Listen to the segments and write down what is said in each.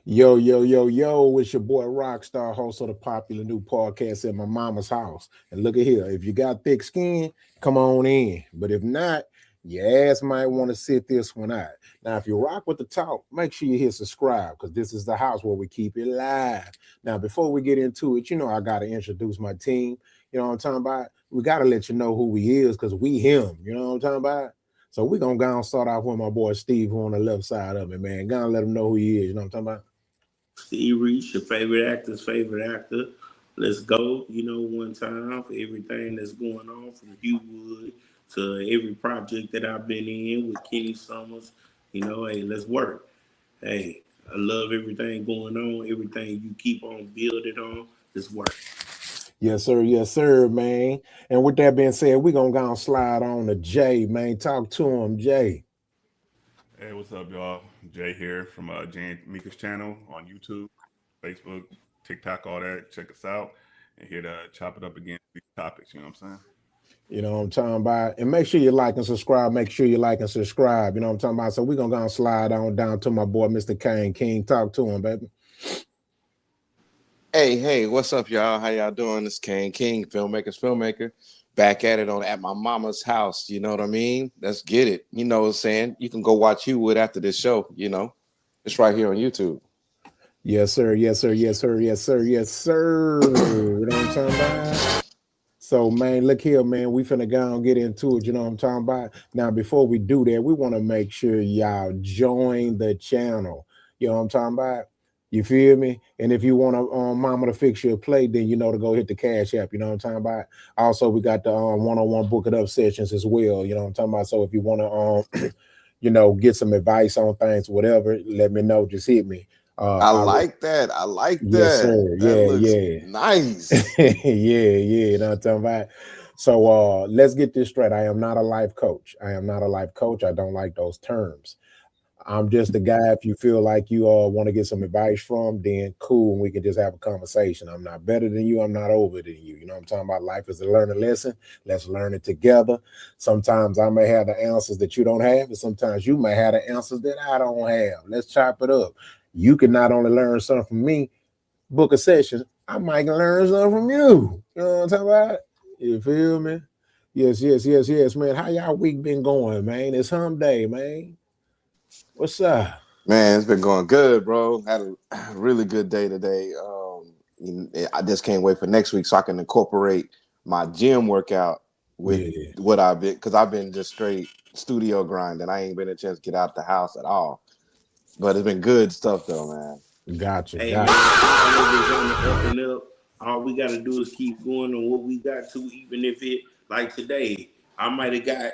Yo, yo, yo, yo, it's your boy Rockstar, host of the popular new podcast at my mama's house. And look at here, if you got thick skin, come on in. But if not, your ass might want to sit this one out. Now, if you rock with the talk, make sure you hit subscribe because this is the house where we keep it live. Now, before we get into it, I got to introduce my team. You know what I'm talking about? We got to let you know who we is because we him. You know what I'm talking about? So we're going to go and start off with my boy Steve, who on the left side of it, man. Gonna let him know who he is. You know what I'm talking about? Steve Reach, your favorite actor's favorite actor. Let's go, one time for everything that's going on from Hugh Wood to every project that I've been in with Kenny Summers. Hey, let's work. Hey, I love everything going on, everything you keep on building on. Let's work. Yes, sir, man. And with that being said, we're gonna go and slide on to Jay, man. Talk to him, Jay. Hey, what's up, y'all? Jay here from Jay and Mika's channel on YouTube, Facebook, TikTok, all that. Check us out and here to chop it up again. These topics, you know what I'm saying? You know what I'm talking about? And make sure you like and subscribe. Make sure you like and subscribe. You know what I'm talking about? So we're gonna go and slide on down to my boy, Mr. Kane King. Talk to him, baby. Hey, what's up, y'all? How y'all doing? This King, filmmaker. Back at it at my mama's house. You know what I mean? Let's get it. You know what I'm saying? You can go watch Hugh Wood after this show, It's right here on YouTube. Yes, sir. You know what I'm talking about? So, man, look here, man. We finna go and get into it. You know what I'm talking about? Now, before we do that, we want to make sure y'all join the channel. You know what I'm talking about? You feel me? And if you want mama to fix your plate, then to go hit the Cash App. You know what I'm talking about? Also, we got the one-on-one book it up sessions as well. You know what I'm talking about? So if you want to, get some advice on things, whatever, let me know. Just hit me. I like that. Yes, sir. That looks nice. yeah. You know what I'm talking about? So let's get this straight. I am not a life coach. I don't like those terms. I'm just a guy. If you feel like you want to get some advice from, then cool, and we can just have a conversation. I'm not better than you. I'm not over than you. You know what I'm talking about? Life is a learning lesson. Let's learn it together. Sometimes I may have the answers that you don't have, and sometimes you may have the answers that I don't have. Let's chop it up. You can not only learn something from me, book a session, I might learn something from you. You know what I'm talking about? You feel me? Yes, man. How y'all week been going, man? It's hump day, man. What's up? Man, it's been going good, bro. Had a really good day today. I just can't wait for next week so I can incorporate my gym workout with what I've been, because I've been just straight studio grinding. I ain't been a chance to get out the house at all. But it's been good stuff though, man. Gotcha. Hey, man, up and up. All we got to do is keep going on what we got to, even if it, like today, I might have got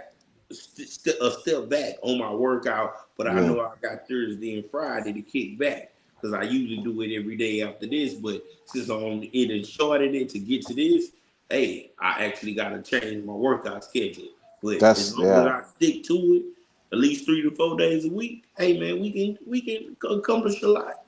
a step back on my workout, but I know I got Thursday and Friday to kick back because I usually do it every day after this. But since it and shorted it to get to this, hey, I actually got to change my workout schedule. But as long as I stick to it, at least 3 to 4 days a week, hey man, we can accomplish a lot.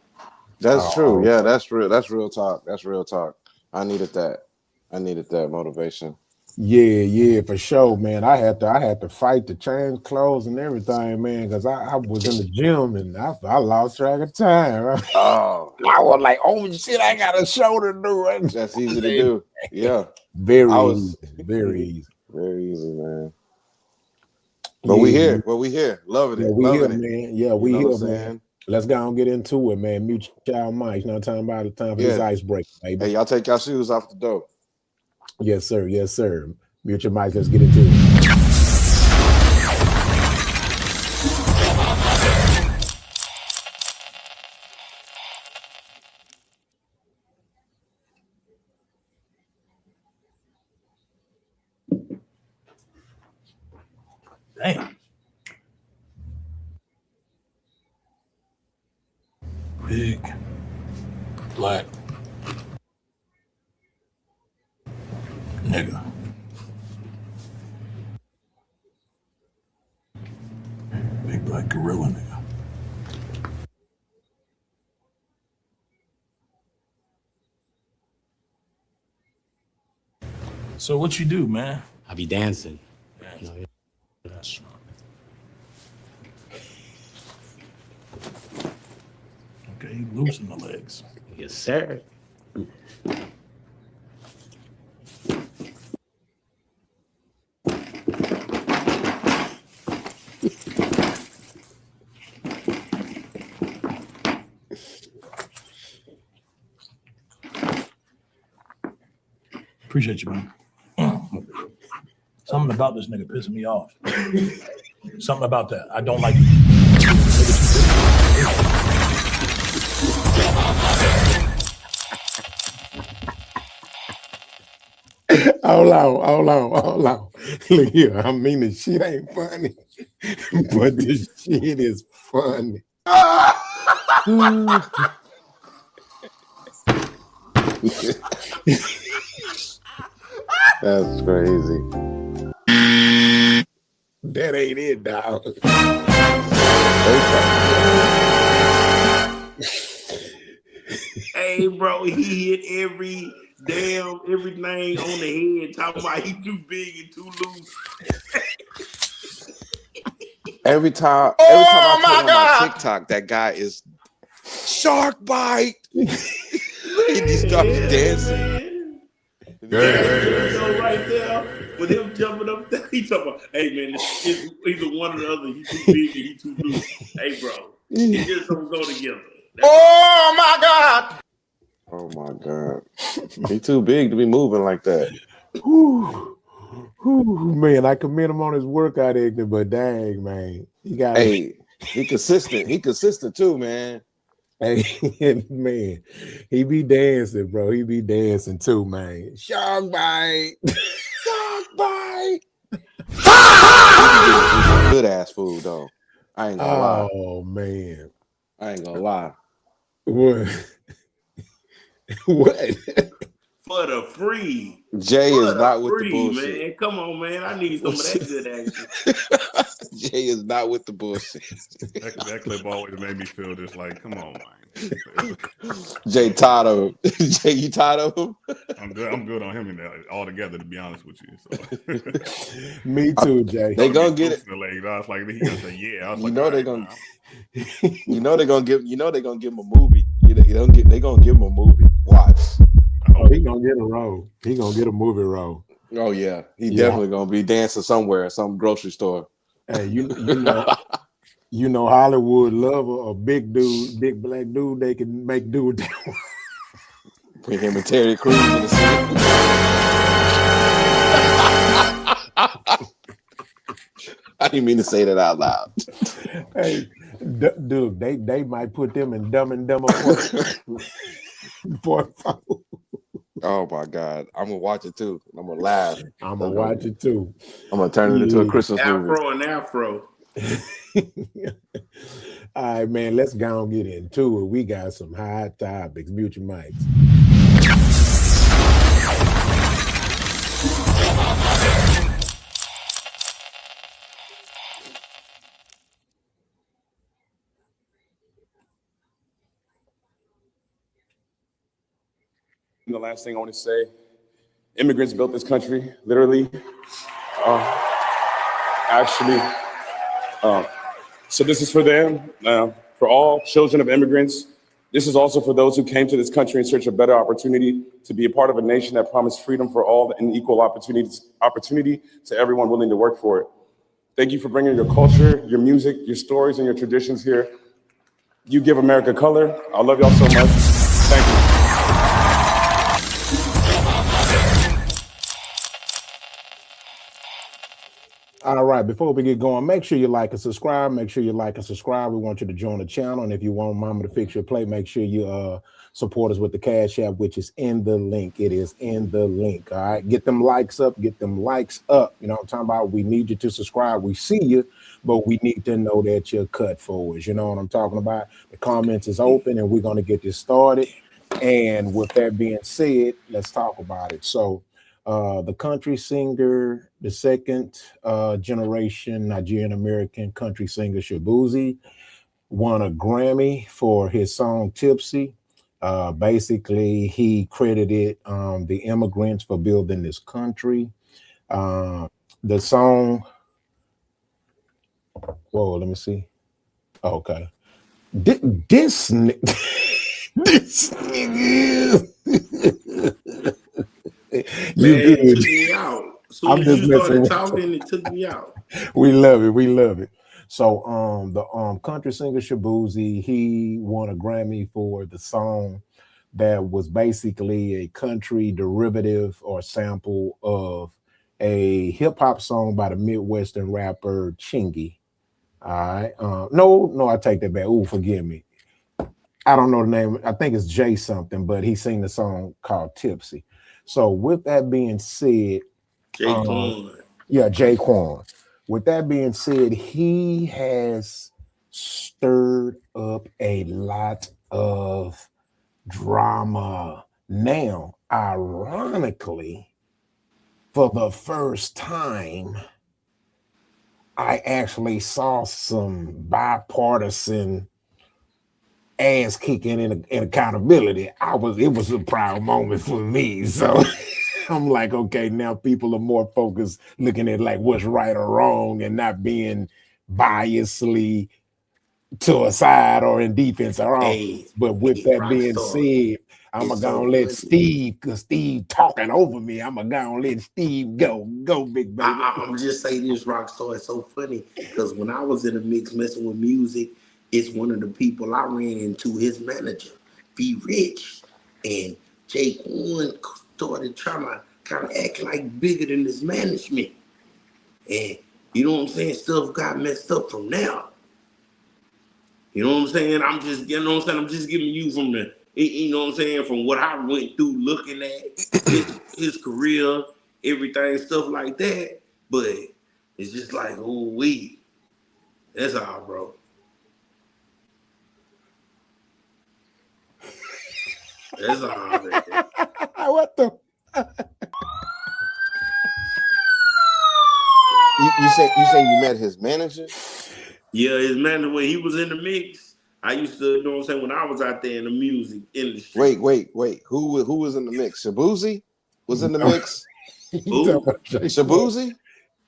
That's true. Yeah, that's real. That's real talk. I needed that motivation. Yeah, for sure, man. I had to fight to change clothes and everything, man, because I was in the gym and I lost track of time. Right? Oh, I was like, oh shit, I got a show to do. Right? That's easy to do. Yeah, very easy, very easy, man. But we here. Loving it. Man. Yeah, we here, man. Let's go and get into it, man. Mute y'all mics. You know what I'm talking about? It's time for this icebreaker, baby. Hey, y'all take y'all shoes off the door. Yes, sir. Mute your mic. Let's get into it. Damn. Big, black, nigga. Big black gorilla nigga. So what you do, man? I be dancing. That's Okay, loosen the legs. Yes, sir. Appreciate you, man. Something about this nigga pissing me off. Something about that. I don't like it. Hold on. Look here, I mean the shit ain't funny, but this shit is funny. That's crazy. That ain't it, dog. Hey, bro, he hit everything on the head, talking about he too big and too loose. Every time I turn on my TikTok, that guy is shark bite. He starts dancing. So right there, with him jumping up there, he talking about, hey man, it's either one or the other. He too big and he too loose. Hey, bro, it just don't go together. Oh my god. He too big to be moving like that. Whew, man, I commend him on his workout acting, but dang, man, he got. Hey, he consistent. He consistent too, man. Hey, man, he be dancing, bro. He be dancing too, man. Shark bite. Shark bite. Good ass food though. I ain't gonna lie. Oh man. I ain't gonna lie. What? What? For the free. Jay is not with the bullshit. Man. Come on, man. I need some of that good action. Jay is not with the bullshit. That clip always made me feel just like, come on, man. Jay tired of him. Jay, you tired of him? I'm good on him altogether, to be honest with you. So. Me too, Jay. They gonna get it. I was like, he gonna say, yeah. I was You like, know they right, gonna. nah. You know they're gonna give him a movie. They gonna give him a movie. Watch. Oh, he gonna get a role. He gonna get a movie role. Oh yeah, he definitely gonna be dancing somewhere, some grocery store. Hey, you know, Hollywood love a big dude, big black dude. They can make do with that. Bring him and Terry Crews in the scene. I didn't mean to say that out loud. Hey, dude, they might put them in Dumb and Dumber. Oh my God, I'm gonna watch it too. I'm gonna laugh. I'm gonna watch it too. I'm gonna turn it into a Christmas movie. Afro. All right, man, let's go and get into it. We got some hot topics. Mute your mics. The last thing I want to say, immigrants built this country, literally. So this is for them, for all children of immigrants. This is also for those who came to this country in search of better opportunity to be a part of a nation that promised freedom for all and equal opportunity to everyone willing to work for it. Thank you for bringing your culture, your music, your stories, and your traditions here. You give America color. I love y'all so much. Thank you. All right, before we get going, make sure you like and subscribe. Make sure you like and subscribe. We want you to join the channel. And if you want Mama to fix your plate, make sure you support us with the Cash App, which is in the link. It is in the link. All right, get them likes up. Get them likes up. You know what I'm talking about? We need you to subscribe. We see you, but we need to know that you're cut for us. You know what I'm talking about? The comments is open, and we're going to get this started. And with that being said, let's talk about it. So, the country singer, the second generation Nigerian American country singer Shabuzi won a Grammy for his song Tipsy. Basically, he credited the immigrants for building this country. The song, whoa, let me see. Okay. This this nigga. You Man, it good. took me out. As soon I'm as just you messing started with talking, it took me out. We love it. We love it. So the country singer Shabuzi, he won a Grammy for the song that was basically a country derivative or sample of a hip hop song by the Midwestern rapper Chingy. All right. No, I take that back. Ooh, forgive me. I don't know the name. I think it's Jay something, but he sing the song called Tipsy. So with that being said, um, Jaquan. yeah, Jaquan. With that being said, he has stirred up a lot of drama. Now, ironically, for the first time, I actually saw some bipartisan ass kicking and accountability. It was a proud moment for me. So I'm like, okay, now people are more focused looking at like what's right or wrong and not being biasly to a side or in defense or Hey, offense. But with hey, that being Rockstar. said, I'm It's gonna so let funny. Steve, because Steve talking over me. I'm gonna let Steve go. Go, big baby. I'm just saying this, Rockstar. It's so funny because when I was in the mix messing with music, it's one of the people I ran into, his manager, Be Rich. And Jake One started trying to kind of act like bigger than his management. And you know what I'm saying? Stuff got messed up from now. You know what I'm saying? I'm just giving you from you know what I'm saying, from what I went through looking at his career, everything, stuff like that. But it's just like, oh, that's all, bro. That's all, man. What the? You say you met his manager? Yeah, his man, when he was in the mix, I used to, you know what I'm saying, when I was out there in the music industry. Wait. Who was in the mix? Shabuzi was in the mix. Who? Shabuzi?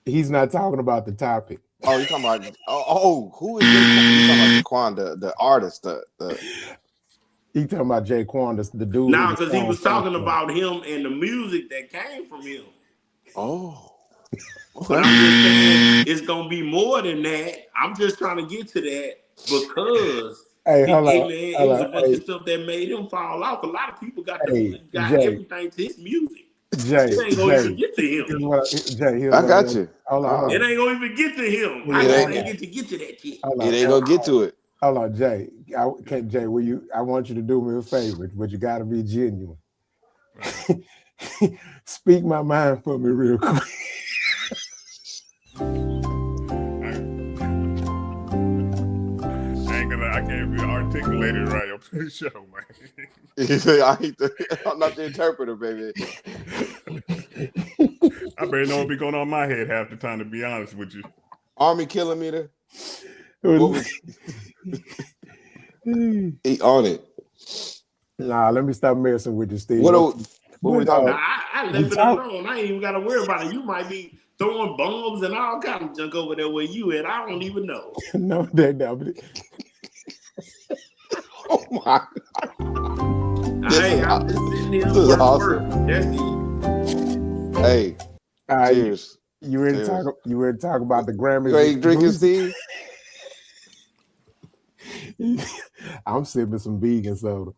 He's not talking about the topic. Oh, you talking about? Who is Jaquan? You talking about Jaquan, the artist, the He talking about Jaquan, the dude who Nah, the because he song was came talking from. about him and the music that came from him. oh. But I'm just saying it's gonna be more than that. I'm just trying to get to that because Hey, it, hold it on, man, it hold was on. a bunch of stuff that made him fall off. A lot of people Hey, got Jay, everything to his music. Jay, It ain't gonna Jay. even get to him. Here's I what I got want. you. Hold It on. ain't gonna even get to him. I Yeah, It just ain't. hold ain't on. get to that shit. Hold It on. ain't gonna get to it. Hold on, Jay. Jay, will you? I want you to do me a favor, but you got to be genuine. Speak my mind for me real quick. I can't be articulated right up to the show, man. I'm not the interpreter, baby. I better know what be going on in my head half the time, to be honest with you. Army kilometer. What was he on it? Nah, let me stop messing with you, Steve. What we But talking Nah, about? I we left it talk. alone. I ain't even gotta worry about it. You might be throwing bombs and all kind of junk over there where you at. I don't even know. No, that. Oh my! Hey, I'm just sitting here This is working. awesome. That's it. Hey, cheers. You ready to Cheers. talk? You ready to talk about the Grammys? You ain't drinking, Steve? I'm sipping some vegan soda.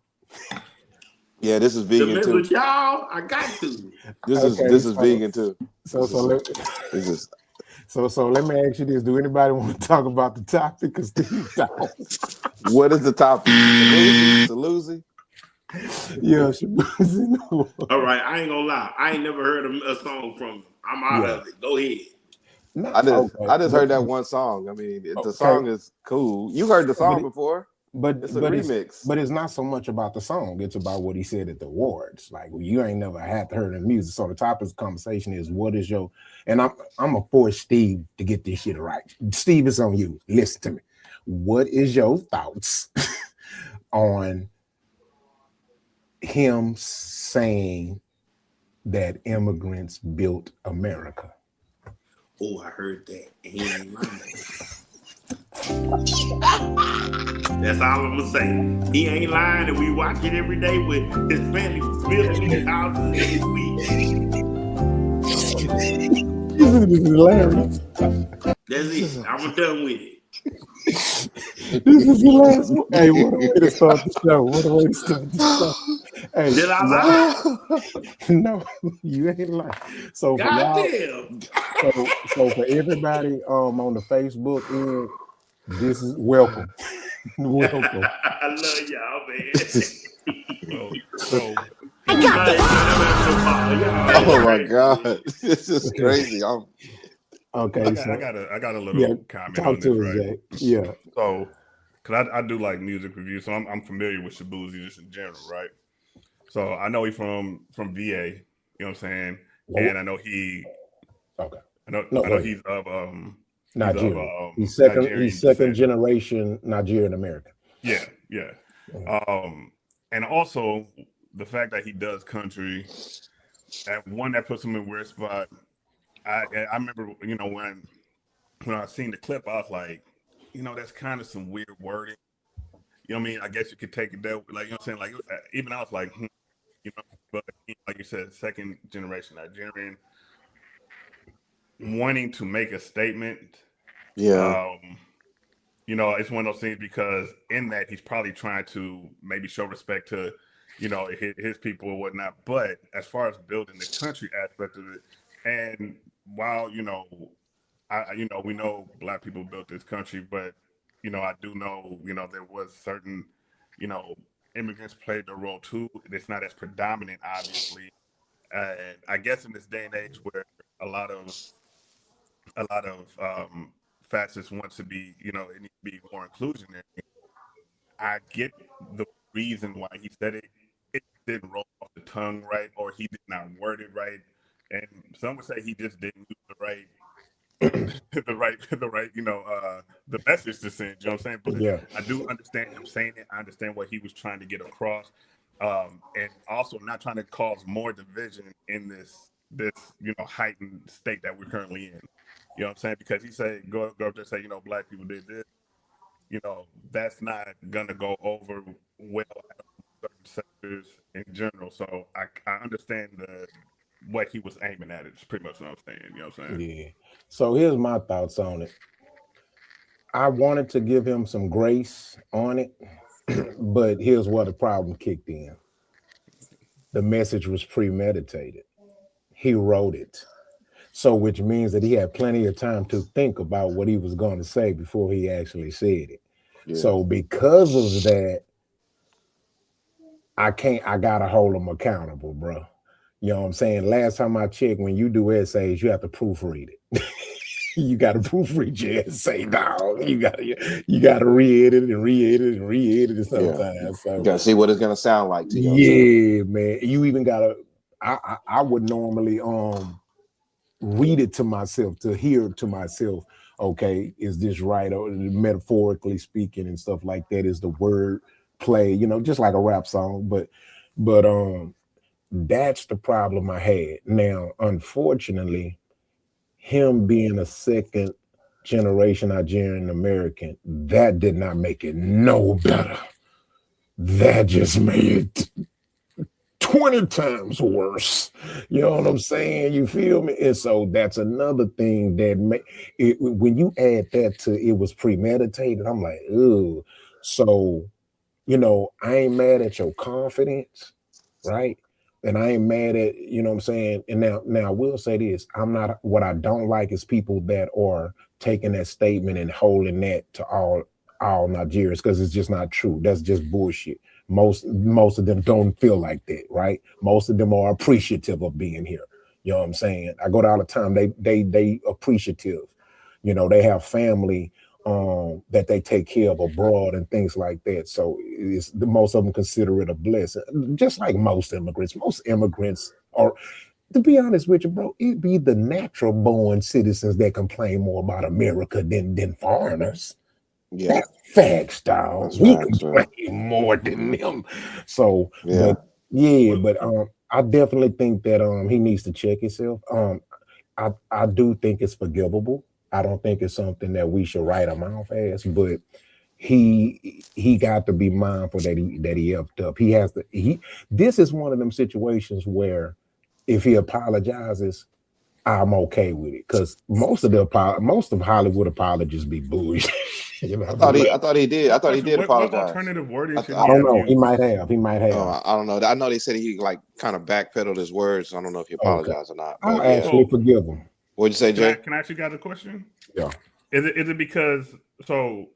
Yeah, this is To vegan mess too. with y'all, I got to. This is Okay, vegan too. so let me ask you this: do anybody want to talk about the topic? Because Steve don't. What is the topic? Salusi? Yeah, All right, I ain't gonna lie. I ain't never heard a song from him. I'm out yeah. of it. Go ahead. No, I just okay, heard that one song. I mean, the okay, song is cool. You heard the song but before? It's a but remix. it's not so much about the song. It's about what he said at the awards. Like you ain't never had to heard the music. So the topic of the conversation is what is your and I'm gonna force Steve to get this shit right. Steve, it's on you. Listen to me. What is your thoughts on him saying that immigrants built America? Oh, I heard that. And he ain't lying. That's all I'm gonna say. He ain't lying, and we watch it every day with his family building these houses every week. This is hilarious. That's it. I'm done with it. This is the last one. Hey, what a way to start the show. What a way to start the show. Hey, Did I lie? no, you ain't lying. So for God y'all, damn. so for everybody on the Facebook end, this is welcome. Welcome. I love y'all, man. So Oh my God, this is crazy. Okay, I so got a little comment talk on to this, us, right? Jay. Yeah. So, cause I do like music reviews, so I'm familiar with Shabuzi just in general, right? So I know he's from VA, you know what I'm saying, and I know Okay. I know No, he's of Nigerian. He's Nigerian second descent. generation Nigerian American. Yeah. And also the fact that he does country, that puts him in a weird spot. I remember, you know, when I seen the clip, I was like, you know, that's kind of some weird wording. You know what I mean? I guess you could take it that, like, you know what I'm saying? Like, even I was like, you know, but like you said, second generation Nigerian, wanting to make a statement. Yeah. You know, it's one of those things because in that he's probably trying to maybe show respect to, you know, his people or whatnot. But as far as building the country aspect of it, and while you know, we know Black people built this country, but you know, I do know, you know, there was certain, you know, immigrants played their role too. It's not as predominant, obviously, and I guess in this day and age where a lot of fascists want to be, you know, it needs to be more inclusionary. I get the reason why he said it. It didn't roll off the tongue right, or he did not word it right, and some would say he just didn't use the right you know, the message to send, you know what I'm saying? But Yeah. I do understand him saying it. I understand what he was trying to get across. And also not trying to cause more division in this, you know, heightened state that we're currently in. You know what I'm saying? Because he said, go up there and say, you know, Black people did this. You know, that's not gonna go over well at certain sectors in general. So I understand what he was aiming at. It's pretty much what I'm saying. You know what I'm saying? Yeah. So here's my thoughts on it. I wanted to give him some grace on it, but here's where the problem kicked in. The message was premeditated. He wrote it. So which means that he had plenty of time to think about what he was going to say before he actually said it. Yeah. So because of that, I gotta hold him accountable, bro. You know what I'm saying? Last time I checked, when you do essays, you have to proofread it. You gotta proofread your essay, dog. You gotta re-edit it and re-edit it and re-edit it sometimes. Yeah. So You gotta see what it's gonna sound like to yourself. yeah, man. You even gotta I would normally read it to myself, to hear to myself, okay, is this right? Or metaphorically speaking and stuff like that, is the word play, you know, just like a rap song. But that's the problem I had. Now, unfortunately, him being a second generation Nigerian American, that did not make it no better. That just made it 20 times worse. You know what I'm saying? You feel me? And so that's another thing that when you add that to it was premeditated, I'm like, ooh. So, you know, I ain't mad at your confidence, right? And I ain't mad at, you know what I'm saying? And now I will say this. What I don't like is people that are taking that statement and holding that to all Nigerians, because it's just not true. That's just bullshit. Most of them don't feel like that, right? Most of them are appreciative of being here. You know what I'm saying? I go there all the time. They appreciative. You know, they have family that they take care of abroad and things like that. So it's most of them consider it a blessing. Just like most immigrants. Most immigrants are, to be honest with you, bro, it be the natural born citizens that complain more about America than foreigners. Yeah. That's facts, dog. That's We facts, complain more than them. So, but I definitely think that he needs to check himself. I do think it's forgivable. I don't think it's something that we should write him off as, but he got to be mindful that he effed up. He has to he This is one of them situations where if he apologizes, I'm okay with it. Because most of Hollywood apologies be bullshit. You know, but I thought he did. I Quick thought he question: did what apologize. alternative wording should I, I he don't have know. He used? might have. He might oh, have. I don't know. I know they said he like kind of backpedaled his words. I don't know if he Okay. apologized or not. I'll But yeah, actually So forgive him. what'd you say, Jay? can I ask you guys a question? Yeah. Is it because so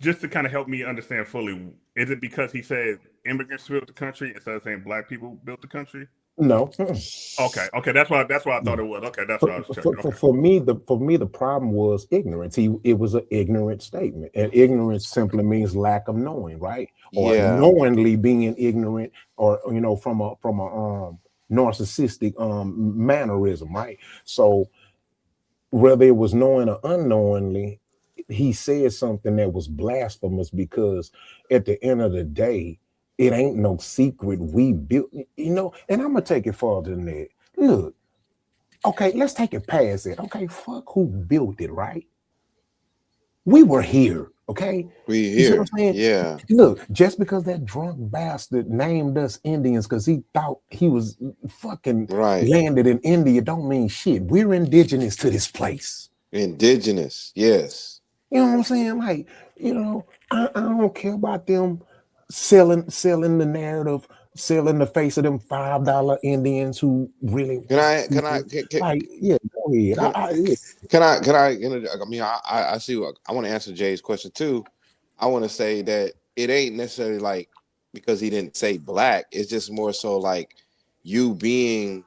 just to kind of help me understand fully, is it because he said immigrants built the country instead of saying black people built the country? No. Okay, that's what I thought it was. Okay, that's what I was checking. Okay, For me the problem was ignorance. It was an ignorant statement, and ignorance simply means lack of knowing, right? Or Yeah, knowingly being ignorant, or from a narcissistic mannerism, right? So whether it was knowing or unknowingly, he said something that was blasphemous, because at the end of the day, it ain't no secret we built, and I'm gonna take it further than that. Look, okay, let's take it past it. Okay, fuck who built it, right? We were here, okay? we You see what here. I'm saying? Yeah, Look, just because that drunk bastard named us Indians because he thought he was fucking right. landed in India don't mean shit. We're indigenous to this place. Indigenous. Yes. You know what I'm saying? Like, I don't care about them selling the narrative, selling the face of them $5 Indians who really Can white I? Can I? people. Like, yeah, go ahead. Can, Yeah. Can I? I mean, I see. I want to answer Jay's question too. I want to say that it ain't necessarily like because he didn't say black. It's just more so like you being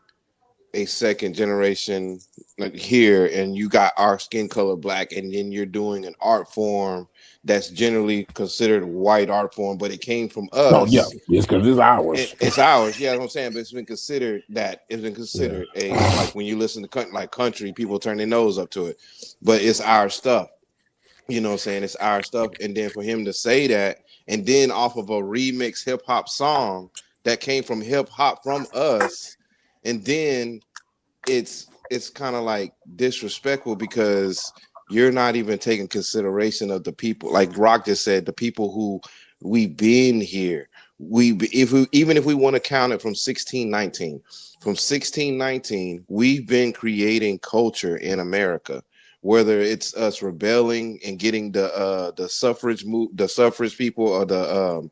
a second generation like here, and you got our skin color black, and then you're doing an art form that's generally considered white art form, but it came from Oh yeah, us. it's because it's ours. It's ours, yeah. That's what I'm saying, but it's been considered that it's been Yeah. considered a like when you listen to like country, people turn their nose up to it, but it's our stuff. You know what I'm saying? It's our stuff, and then for him to say that, and then off of a remix hip hop song that came from hip hop from us, and then it's kind of like disrespectful because you're not even taking consideration of the people. Like Rock just said, the people who we've been here. Even if we want to count it from 1619, we've been creating culture in America. Whether it's us rebelling and getting the suffrage move, the suffrage people, or the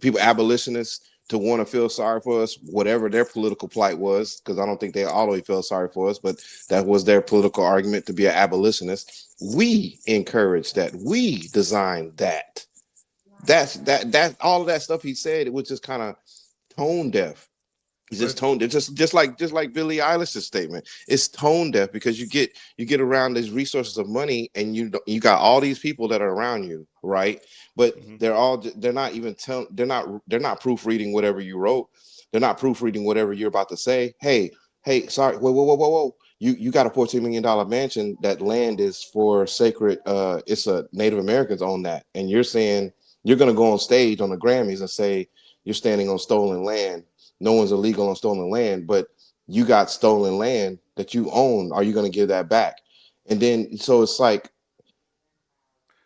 people abolitionists to want to feel sorry for us, whatever their political plight was, because I don't think they all the way felt sorry for us, but that was their political argument to be an abolitionist. We encouraged that. We designed that. That all of that stuff he said, it was just kind of tone deaf. It's just but tone. It's just like Billie Eilish's statement. It's tone deaf because you get around these resources of money, and you got all these people that are around you, right? But mhm. they're not even they're not proofreading whatever you wrote. They're not proofreading whatever you're about to say. Hey, sorry, whoa. You got a $14 million mansion. That land is for sacred. It's a Native Americans own that, and you're saying you're gonna go on stage on the Grammys and say you're standing on stolen land. No one's illegal on stolen land, but you got stolen land that you own. Are you going to give that back? And then, so it's like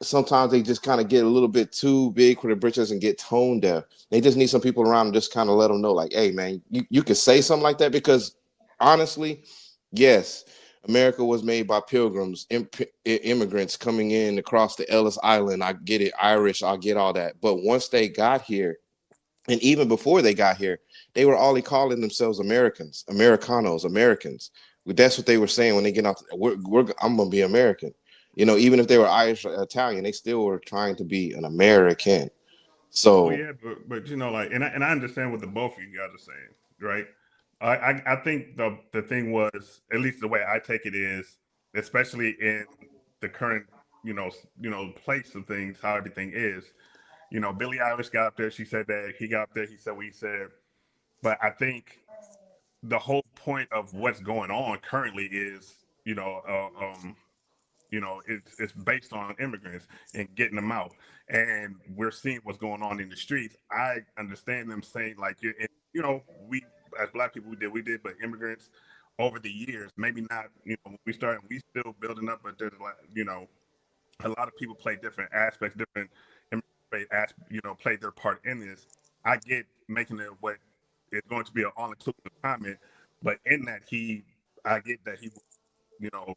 sometimes they just kind of get a little bit too big for the britches and get tone deaf. They just need some people around and just kind of let them know, like, hey, man, you could say something like that because honestly, yes, America was made by pilgrims, immigrants coming in across the Ellis Island. I get it, Irish, I get all that. But once they got here, and even before they got here, they were all calling themselves Americans, Americanos, Americans. That's what they were saying when they get off. I'm gonna be American. Even if they were Irish or Italian, they still were trying to be an American. Well, So yeah, but like, and I understand what the both of you guys are saying, right? I think the thing was, at least the way I take it is, especially in the current place of things, how everything is. Billie Eilish got up there. She said that he got up there. He said what he said. But I think the whole point of what's going on currently is, it's based on immigrants and getting them out, and we're seeing what's going on in the streets. I understand them saying like, we as black people we did, but immigrants over the years, maybe not. When we started, we still building up, but there's like, a lot of people play different aspects, different play their part in this. I get making it what is going to be an all-inclusive comment, but in that I get that you know,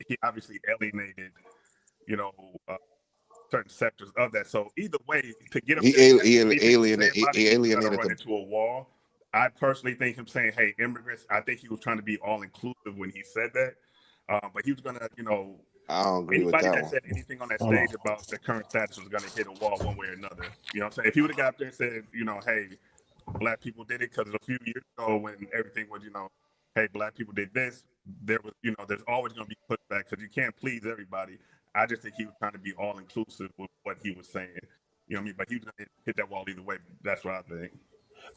he obviously alienated, you know, uh, certain sectors of that. So either way, to get him He to have anything to say alienated about it, he's gonna alienated run the. into a wall. I personally think him saying, "Hey, immigrants," I think he was trying to be all inclusive when he said that. But he was gonna, I don't agree with anybody that that one. said anything on that Hold on. stage about the current status was gonna hit a wall one way or another. You know what I'm saying? If he would have got up there and said, hey, black people did it, because a few years ago when everything was, hey, black people did this, there was, there's always going to be pushback because you can't please everybody. I just think he was trying to be all inclusive with what he was saying. You know what I mean? But he was going to hit that wall either way. That's what I think.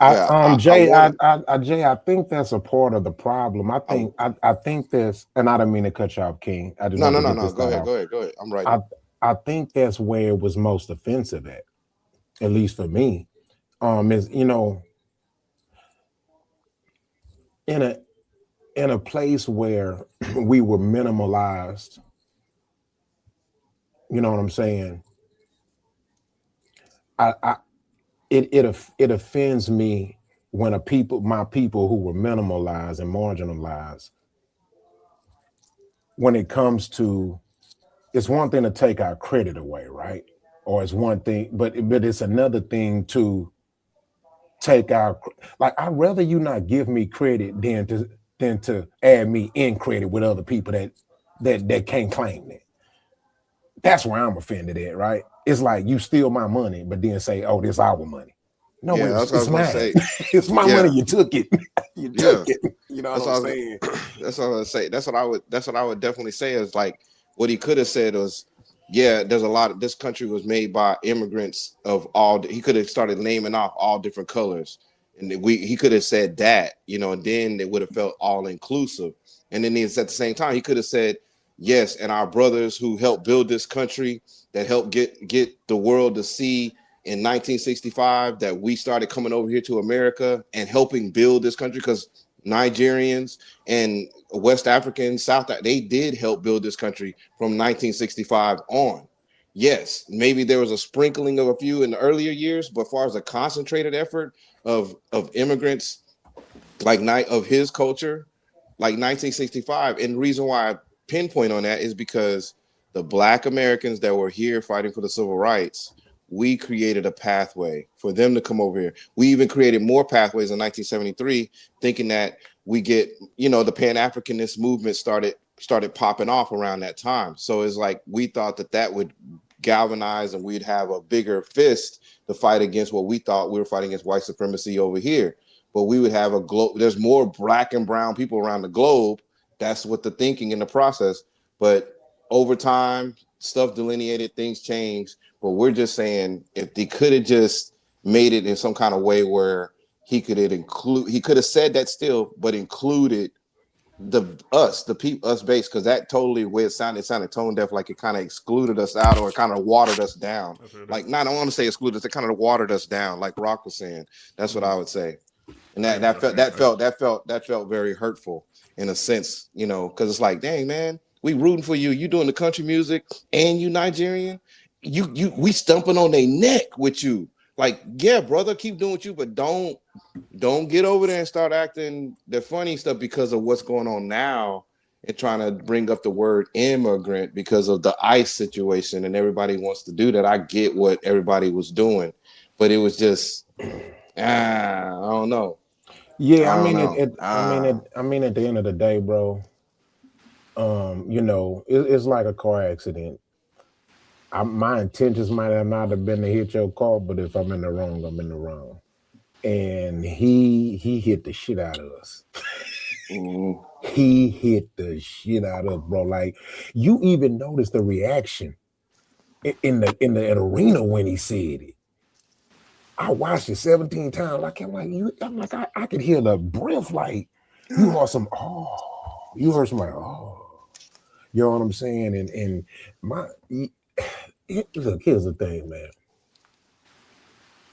Yeah, I Jay, wanted. Jay, I think that's a part of the problem. I, I think this, and I didn't mean to cut you off, King. I just no, wanted no, to no, get no. this Go thought ahead, out. go ahead, go ahead. I'm right I here. I think that's where it was most offensive at least for me. Is in a place where we were minimalized. You know what I'm saying? I it offends me when my people who were minimalized and marginalized, when it comes to, it's one thing to take our credit away, right? Or it's one thing, but it's another thing to take our, like, I'd rather you not give me credit than to add me in credit with other people that can't claim it. That's where I'm offended at, right? It's like you steal my money, but then say, "Oh, this our money." No, Yeah, that's what I it's was gonna mine. say. It's my money. Yeah, You took it. You took yeah. it. You know what That's I'm what I was. saying? That's what I was say. That's what I would definitely say is like what he could have said was, yeah, there's a lot of this country was made by immigrants of all. He could have started naming off all different colors, and he could have said that, and then it would have felt all inclusive. And then at the same time, he could have said, yes, and our brothers who helped build this country, that helped get the world to see in 1965 that we started coming over here to America and helping build this country, because Nigerians and West Africans, they did help build this country from 1965 on. Yes, maybe there was a sprinkling of a few in the earlier years, but as far as a concentrated effort of immigrants of his culture, like 1965, and the reason why I pinpoint on that is because the Black Americans that were here fighting for the civil rights, we created a pathway for them to come over here. We even created more pathways in 1973, thinking that we get, the Pan-Africanist movement started popping off around that time. So it's like we thought that would galvanize and we'd have a bigger fist to fight against what we thought we were fighting against, white supremacy over here. But we would have there's more Black and brown people around the globe. That's what the thinking in the process. But over time, stuff delineated, things changed. But we're just saying, if they could have just made it in some kind of way where he could have said that still, but included the people, us base, because that totally way it sounded tone deaf, like it kind of excluded us out or kind of watered us down. Like, I don't want to say excluded, it kind of watered us down, like Rock was saying. That's what I would say. And that felt very hurtful in a sense, because it's like, dang, man, we rooting for you. You doing the country music and you Nigerian. We stumping on their neck with you. Like, yeah, brother, keep doing what you, but don't get over there and start acting the funny stuff because of what's going on now and trying to bring up the word immigrant because of the ICE situation, and everybody wants to do that. I get what everybody was doing, but it was just I don't know. Yeah, I I don't mean, know. at the end of the day, bro, it's like a car accident. My intentions might have not have been to hit your car, but if I'm in the wrong, I'm in the wrong. And he hit the shit out of us. Mhm. He hit the shit out of us, bro. Like, you even noticed the reaction in the arena when he said it. I watched it 17 times. I could hear the breath. Like, you heard some, oh, you heard somebody, oh, you know what I'm saying? And look, here's the thing, man.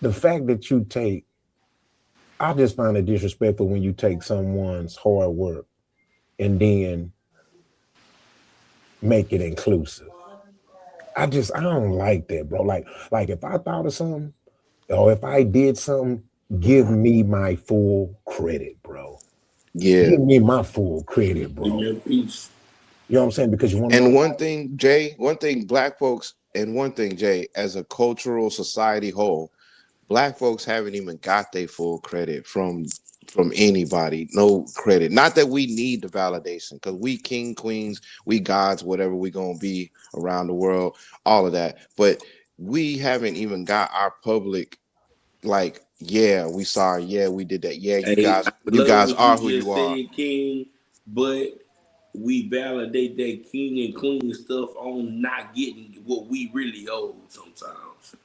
The fact that I just find it disrespectful when you take someone's hard work and then make it inclusive. I don't like that, bro. Like if I thought of something or if I did something, give me my full credit, bro. Yeah. Give me my full credit, Give bro. me a piece. You know what I'm saying? Because you want to know And why? one thing, Jay, one thing, black folks, and one thing, Jay, as a cultural society whole, black folks haven't even got their full credit from anybody. No credit. Not that we need the validation, because we king, queens, we gods, whatever we gonna be around the world, all of that. But we haven't even got our public, like, yeah, we sorry, yeah, we did that. Yeah, Hey, I you love guys what you are who you just are. said, King, but we validate that king and queen stuff on not getting what we really owe sometimes.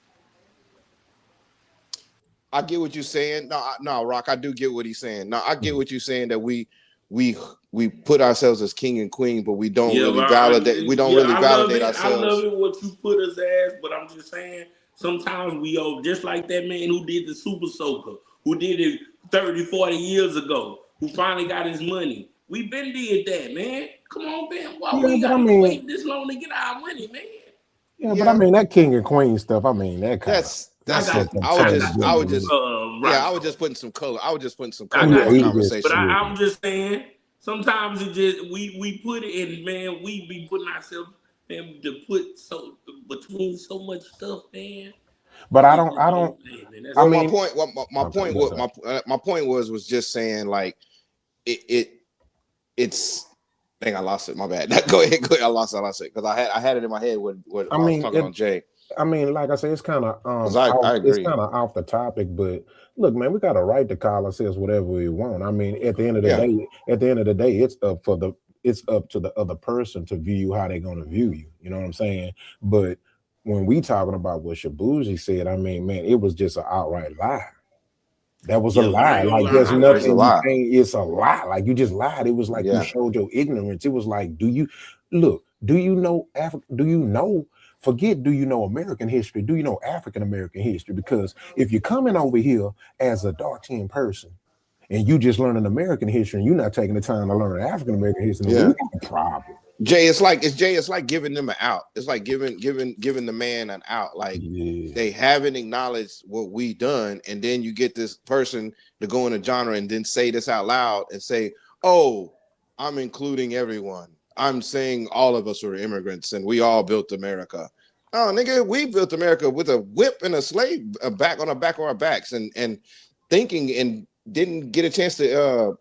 I get what you're saying. No, Rock, I do get what he's saying. No, I get what you're saying that we we put ourselves as king and queen, but we don't Yeah, really but validate. We don't yeah, really I love validate it. I love ourselves. it what you put us as, but I'm just saying sometimes we owe just like that man who did the Super Soaker, who did it 30, 40 years ago, who finally got his money. We been did that, man. Come on, man. Why Yeah, we but I gotta mean, wait this long to get our money, man? yeah, but I Yeah, mean that king and queen stuff. I mean that kind of I that's got it. slipped them I tongues got just a little. Yeah, Rock. I was just putting some color. I was just putting some I color Yeah, to got our he you. just But conversation. yeah. I'm just saying, sometimes it just we put it in, man. We be putting ourselves, man, to put so between so much stuff, man. But It I just don't. don't, man. That's I Well, mean, my okay, point go what ahead. my point was just saying like it it's. Dang, I lost it. My bad. Go ahead. Go ahead. I lost it because I had it in my head when I I was mean talking it. on Jay. I mean, like I said, it's kind of Because off, I it's agree. kind of off the topic. But look, man, we got a right to call ourselves whatever we want. I mean, Yeah. at the end of the day, it's up to the other person to view you how they're going to view you. You know what I'm saying? But when we talking about what Shabuzi said, I mean, man, it was just an outright lie. That was a yeah. But I lie. ain't gonna Like lie. there's I like It's a nothing you lie. can't. It's a lie. Like you just lied. It was like you Yeah. showed your ignorance. It was like, do you look? Do you know Africa? Do you know? Forget. Do you know American history? Do you know African American history? Because if you're coming over here as a dark skinned person and you just learning American history and you're not taking the time to learn African American history, then we Yeah. got a problem. Jay, it's like giving them an out. It's like giving the man an out. Like Yeah. they haven't acknowledged what we done, and then you get this person to go in a genre and then say this out loud and say, "Oh, I'm including everyone. I'm saying all of us were immigrants and we all built America." Oh, nigga, we built America with a whip and a slave back on the back of our backs, and thinking and didn't get a chance to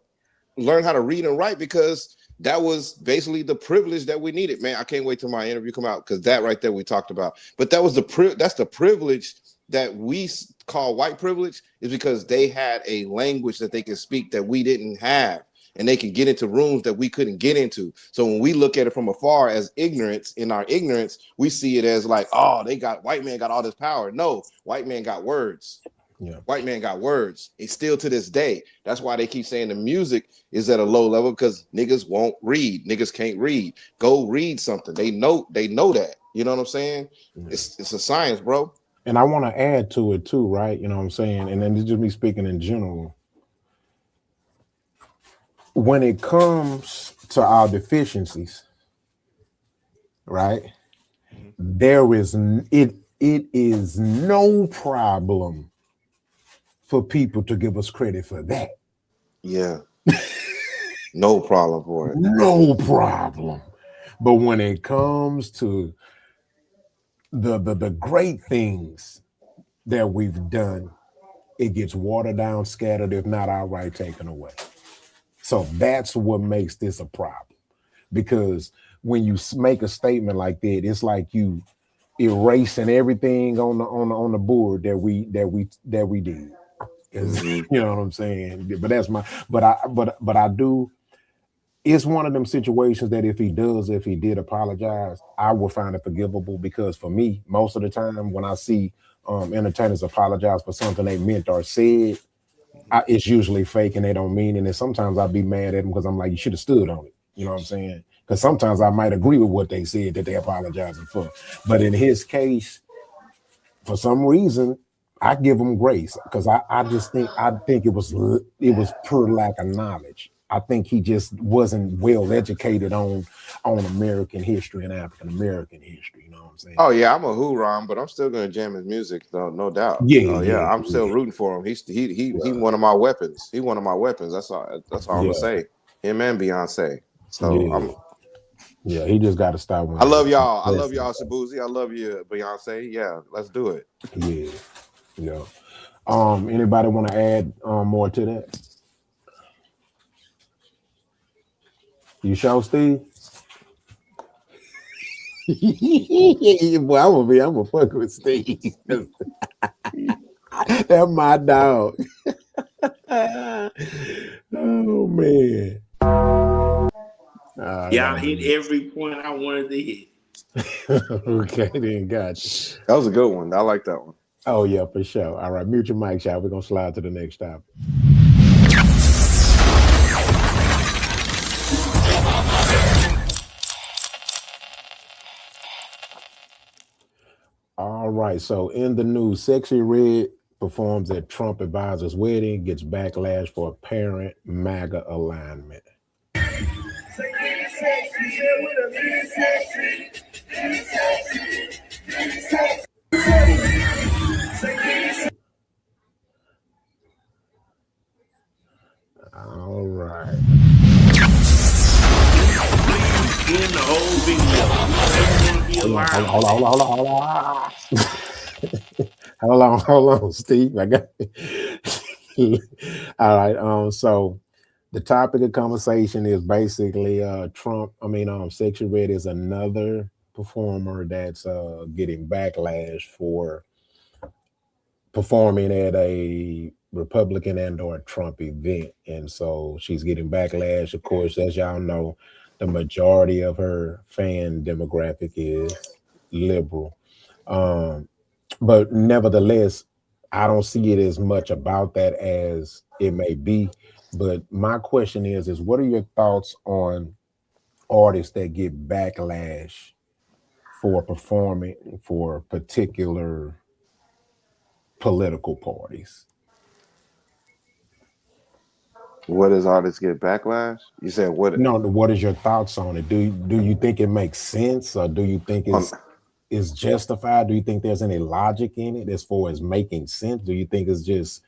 learn how to read and write because that was basically the privilege that we needed. Man, I can't wait till my interview come out because that right there we talked about. But that was that's the privilege that we call white privilege, is because they had a language that they could speak that we didn't have, and they could get into rooms that we couldn't get into. So when we look at it from afar as ignorance, in our ignorance, we see it as like, oh, white man got all this power. No, white man got words. Yeah. White man got words. It's still to this day. That's why they keep saying the music is at a low level, because niggas won't read. Niggas can't read. Go read something. They know that. You know what I'm saying? Yeah. It's a science, bro. And I want to add to it too, right? You know what I'm saying? And then it's just me speaking in general. When it comes to our deficiencies, right? There is it is no problem for people to give us credit for that. Yeah. No problem for it. No problem. But when it comes to the great things that we've done, it gets watered down, scattered, if not outright taken away. So that's what makes this a problem. Because when you make a statement like that, it's like you erasing everything on the board that we did. Mhm. You know what I'm saying? But that's my but I do. It's one of them situations that if he did apologize, I would find it forgivable, because for me, most of the time when I see entertainers apologize for something they meant or said, it's usually fake and they don't mean it. And sometimes I'd be mad at them because I'm like, you should have stood on it. You know what I'm saying? Because sometimes I might agree with what they said that they apologizing for. But in his case, for some reason, I give him grace because I think it was pure lack of knowledge. I think he just wasn't well educated on American history and African American history. You know what I'm saying? Oh yeah, I'm a hoorah, but I'm still gonna jam his music, though, no doubt. Yeah, Oh yeah, yeah, I'm still yeah, rooting for him. He yeah, one of my weapons. He one of my weapons. That's all. That's all I'm gonna yeah, say. Him and Beyonce. So yeah. Yeah, he just got to stop I wearing love that. y'all. I love y'all, Shabuzi. I love you, Beyonce. Yeah, let's do it. Yeah, yeah. Anybody want to add more to that? You show, Steve? Boy, I'm gonna fuck with Steve. That's my dog. Oh man. Y'all hit every point I wanted to hit. Okay, then got you. That was a good one. I like that one. Oh yeah, for sure. All right, mute your mic, y'all. We're gonna slide to the next topic. All right, so in the news, Sexy Red performs at Trump advisor's wedding, gets backlash for apparent MAGA alignment. All right. In the whole video. We want to be aligned. Hold on, Steve. I got all right. So the topic of conversation is basically Sexy Red is another performer that's getting backlash for performing at a Republican and or Trump event. And so she's getting backlash. Of course, as y'all know, the majority of her fan demographic is liberal. But nevertheless, I don't see it as much about that as it may be. But my question is what are your thoughts on artists that get backlash for performing for particular political parties? What does artists get backlash? You said what? No, what is your thoughts on it? Do you think it makes sense, or do you think On, it's justified? Do you think there's any logic in it as far as making sense? Do you think it's just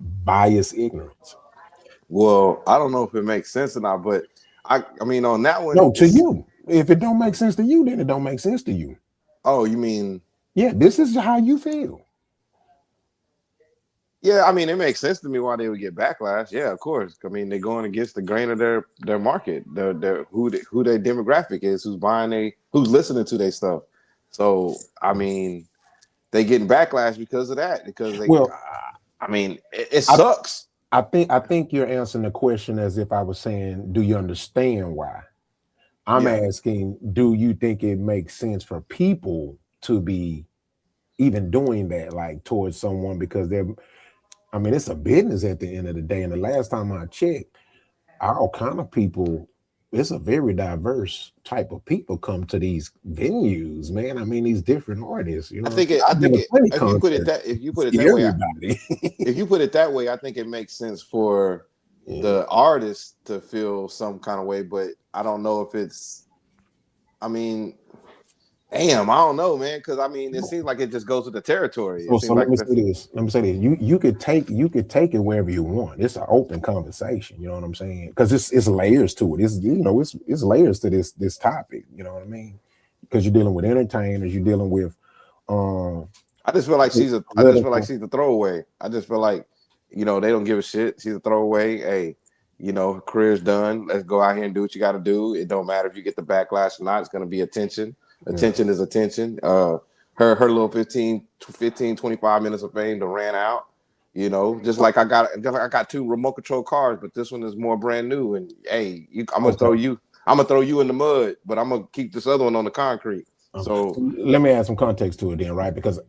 biased ignorance? well, I don't know if it makes sense or not, but I mean on that one. No, to you. If it don't make sense to you, then it don't make sense to you. Oh, you mean? Yeah, this is how you feel. Yeah, I mean, it makes sense to me why they would get backlash. Yeah, of course. I mean, they're going against the grain of their market, who their demographic is, who's listening to their stuff. So, I mean, they getting backlash because of that. Because I mean, it sucks. I think you're answering the question as if I was saying, do you understand why? I'm asking, do you think it makes sense for people to be even doing that, like towards someone, because it's a business at the end of the day. And the last time I checked, all kind of people, it's a very diverse type of people come to these venues, man. I mean, these different artists, you know. I think if you put it that way, everybody. If you put it that way, I think it makes sense for the artist to feel some kind of way, but I don't know if it's, I mean, damn, I don't know, man, because I mean, it seems like it just goes with the territory. So let me say this. You could take it wherever you want. It's an open conversation. You know what I'm saying? Because it's layers to it. It's layers to this topic. You know what I mean? Because you're dealing with entertainers. You're dealing with. I just feel like she's a throwaway. I just feel like, they don't give a shit. She's a throwaway. Hey, her career's done. Let's go out here and do what you got to do. It don't matter if you get the backlash or not. It's going to be attention. Attention is attention. Her little 15, 25 minutes of fame that ran out. Just like I got 2 remote control cars, but this one is more brand new. And hey, I'm gonna throw you in the mud, but I'm gonna keep this other one on the concrete. So let me add some context to it then, right? Because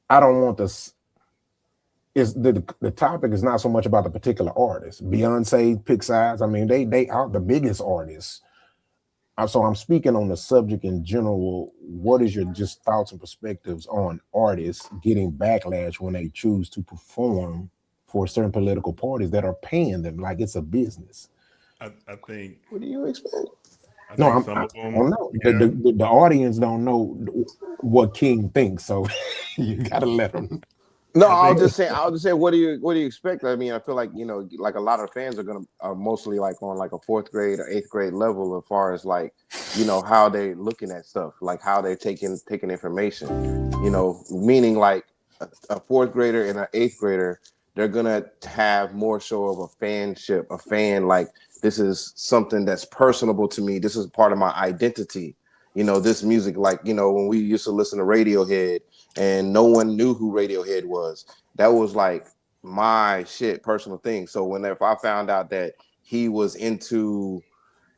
I don't want this. Is the topic is not so much about the particular artist. Beyonce pick sides. I mean, they are the biggest artists. So I'm speaking on the subject in general. What is your just thoughts and perspectives on artists getting backlash when they choose to perform for certain political parties that are paying them like it's a business? I think What do you expect? No, some I of them. don't know. Yeah. The audience don't know what King thinks, so you gotta let them. No, I think I'll just say, what do you expect? I mean, I feel like, like a lot of fans are mostly like on like a fourth grade or eighth grade level as far as like, how they looking at stuff, like how they taking information, meaning like a fourth grader and an eighth grader, they're gonna have more show of a fan, like this is something that's personable to me. This is part of my identity. This music, like, when we used to listen to Radiohead and no one knew who Radiohead was, that was like my shit, personal thing. So whenever I found out that he was into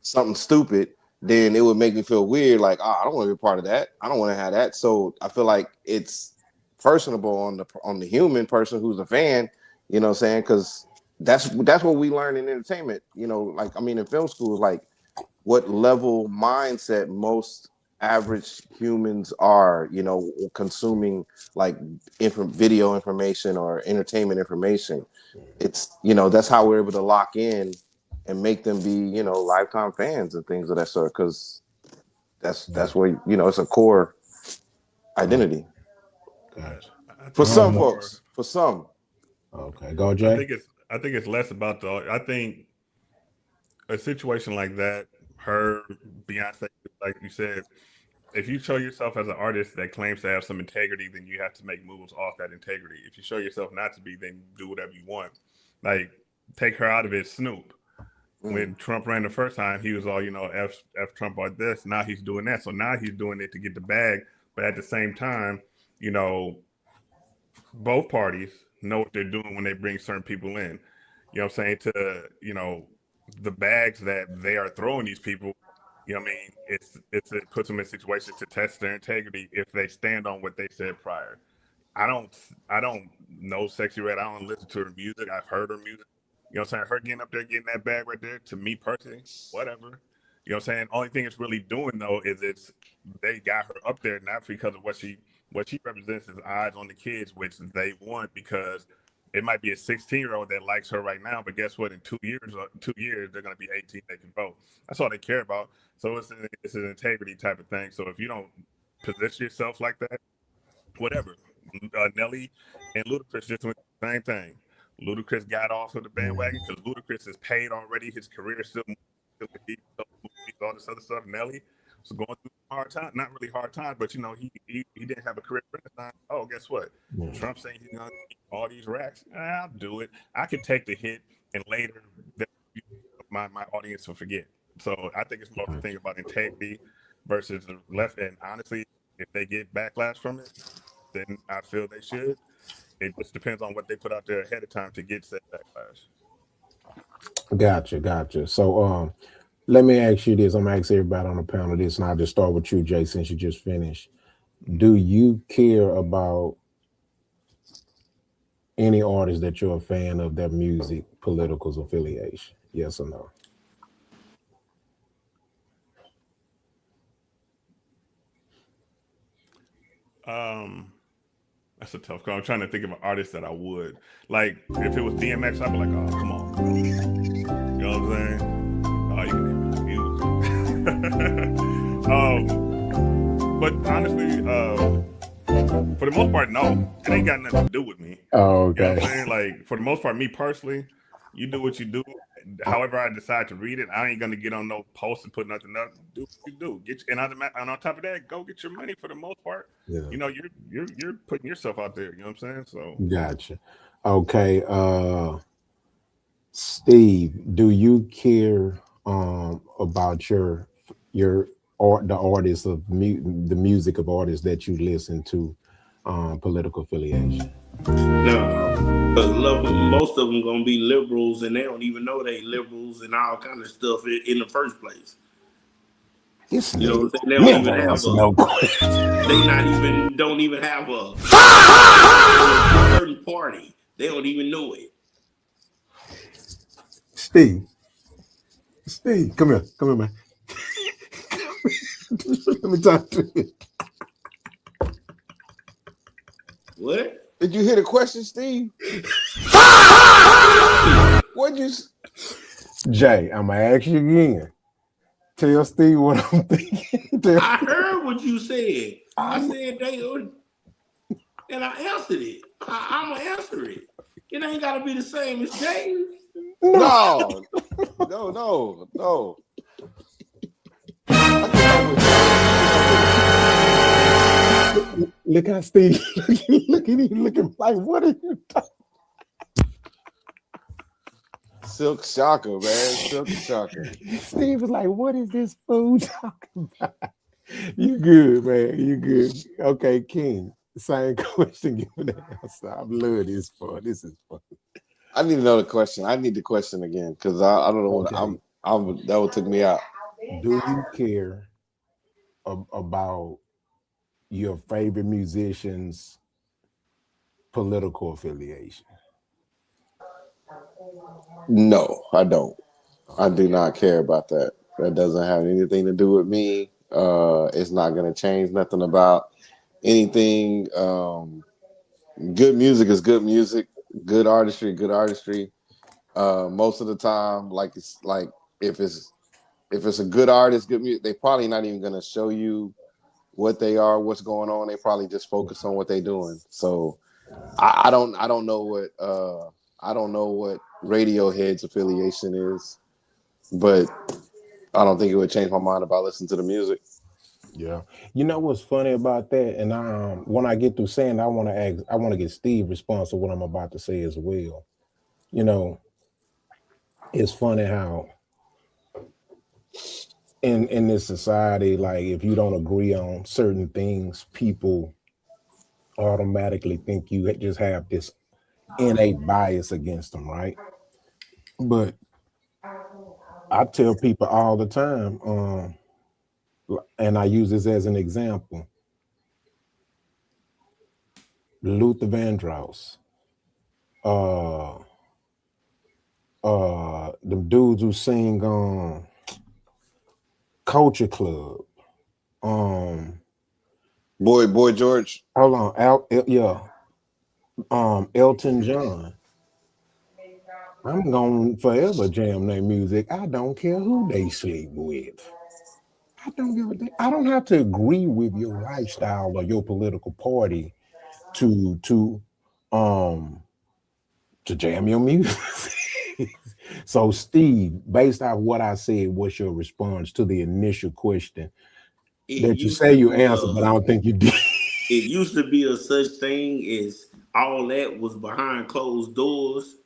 something stupid, then it would make me feel weird. Like, I don't want to be part of that. I don't want to have that. So I feel like it's personable on the human person who's a fan. You know what I'm saying? Because that's what we learn in entertainment. Like, I mean, in film schools, like what level mindset most average humans are, consuming like video information or entertainment information. It's, that's how we're able to lock in and make them be, lifetime fans and things of that sort. Because that's where, it's a core identity Gotcha. I for think it's some more. folks. For some, Okay, go Jay. I think it's less about the. I think a situation like that, her Beyonce, like you said, if you show yourself as an artist that claims to have some integrity, then you have to make moves off that integrity. If you show yourself not to be, then do whatever you want. Like, take her out of it, Snoop. When Trump ran the first time, he was all, F Trump or this. Now he's doing that. So now he's doing it to get the bag. But at the same time, you know, both parties know what they're doing when they bring certain people in. You know what I'm saying? To, the bags that they are throwing these people, you know what I mean? It puts them in situations to test their integrity if they stand on what they said prior. I don't know Sexy Red. I don't listen to her music. I've heard her music. You know what I'm saying? Her getting up there, getting that bag right there, to me personally, whatever. You know what I'm saying? Only thing it's really doing though is they got her up there not because of what she represents is eyes on the kids, which they want because it might be a 16-year-old that likes her right now, but guess what? In 2 years they're gonna be 18. They can vote. That's all they care about. So it's an integrity type of thing. So if you don't position yourself like that, whatever. Nelly and Ludacris just went the same thing. Ludacris got off of the bandwagon because Ludacris is paid already. His career is still all this other stuff. Nelly was going through a hard time, not really hard time, but he didn't have a career renaissance. Oh, guess what? Trump saying he's gonna get all these racks. I'll do it. I can take the hit, and later my audience will forget. So I think it's more of a thing about integrity versus the left. And honestly, if they get backlash from it, then I feel they should. It just depends on what they put out there ahead of time to get said backlash. Gotcha. So let me ask you this. I'm gonna ask everybody on the panel this, and I'll just start with you, Jay, since you just finished. Do you care about any artist that you're a fan of their music, political affiliation? Yes or no? That's a tough call. I'm trying to think of an artist that I would like. If it was DMX, I'd be like, oh, come on, bro. You know what I'm saying? Oh, you can hear music. But honestly, for the most part, no. It ain't got nothing to do with me. Oh, You know okay. what I'm saying? Like, for the most part, me personally, you do what you do. However I decide to read it, I ain't gonna get on no post and put nothing up. Do what you do. And on top of that, go get your money for the most part. Yeah. You're putting yourself out there. You know what I'm saying? So Gotcha. Okay. Steve, do you care about your art, the artists of the music of artists that you listen to, political affiliation? No, because most of them gonna be liberals, and they don't even know they liberals and all kind of stuff in the first place. This You know nigga what I'm saying? They don't even never have answer no question. don't even have a certain party. They don't even know it. Steve, come here, man. Let me talk to you. What? did you hear the question, Steve? What'd you? Jay, I'm gonna ask you again. Tell Steve what I'm thinking. I heard what you said. I said and I answered it. I'm gonna answer it. It ain't gotta be the same as James. No. Look at Steve. Look at him looking like, what are you talking? Silk Shocker, man. Silk Shocker. Steve was like, what is this fool talking about? You good, man. You good. Okay, King. Same question. Give me the answer. I love this fun. This is fun. I need to know the question. I need the question again because I don't know what that would took me out. Do you care about your favorite musician's political affiliation? No, I don't. I do not care about that. That doesn't have anything to do with me. It's not going to change nothing about anything. Good music is good music. Good artistry, good artistry. Most of the time, if it's a good artist, good music, they probably not even going to show you what they are, what's going on. They probably just focus on what they're doing. So I don't know what Radiohead's affiliation is, but I don't think it would change my mind about listening to the music. Yeah, you know what's funny about that, and when I get through saying, I want to get Steve response to what I'm about to say as well. You know, it's funny how in this society, like if you don't agree on certain things, people automatically think you just have this innate bias against them, right? But I tell people all the time, and I use this as an example. Luther Vandross, the dudes who sing Culture Club, Boy George. hold on, Elton John. I'm gonna forever jam their music. I don't care who they sleep with. I don't give a damn. I don't have to agree with your lifestyle or your political party to jam your music. So, Steve, based off what I said, what's your response to the initial question that you say you answered, but I don't think you did? It used to be a such thing as all that was behind closed doors,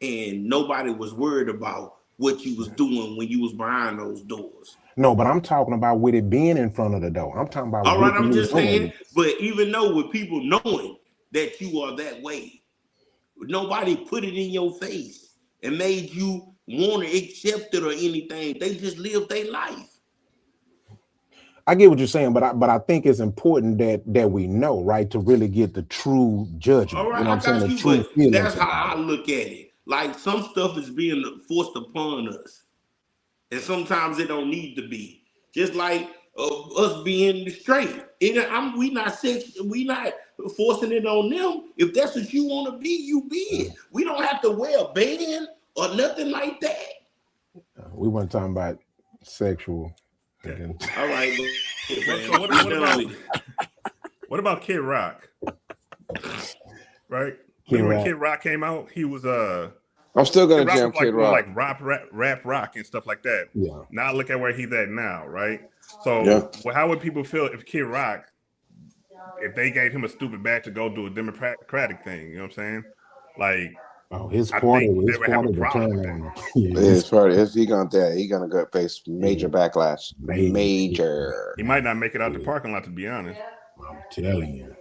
and nobody was worried about what you was doing when you was behind those doors. No, but I'm talking about with it being in front of the door. I'm talking about All right, I'm you just saying, but even though with people knowing that you are that way, nobody put it in your face and made you want to accept it or anything. They just lived their life. I get what you're saying, but I think it's important that we know, right, to really get the true judgment. All right, you know what I I'm saying? got The you, true but feelings. that's how I look at it. Like some stuff is being forced upon us, and sometimes it don't need to be. Just like us being straight. We not forcing it on them. If that's what you want to be, you be it. We don't have to wear a band or nothing like that. We weren't talking about sexual. Okay. All right, So what about Kid Rock? Right? Remember when Kid Rock came out? He was I'm still gonna jam Kid Rock. Like rap rock and stuff like that. Yeah. Now look at where he's at now, right? So how would people feel if Kid Rock, if they gave him a stupid badge to go do a Democratic thing? You know what I'm saying? Like, his party they would have a problem with that. His party, he gonna go face major backlash. Major. He might not make it out the parking lot, to be honest. I'm telling you.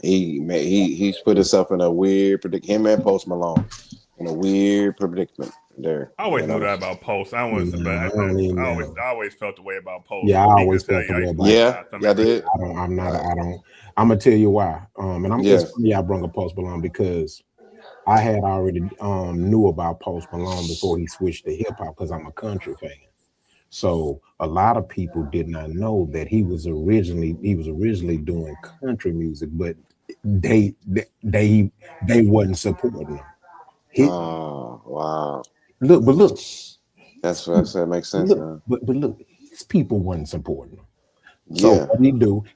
He's put himself in a weird predicament. Him and Post Malone in a weird predicament there. I always knew that about Post. I always felt the way about Post. Yeah, I always felt the way about I did. I'm gonna tell you why. It's funny I brought up Post Malone because I had already knew about Post Malone before he switched to hip hop because I'm a country fan. So a lot of people did not know that he was originally doing country music, but they wasn't supporting him. Oh wow! look. That's what I said. Makes sense. Look, but look, his people wasn't supporting him. So Yeah. what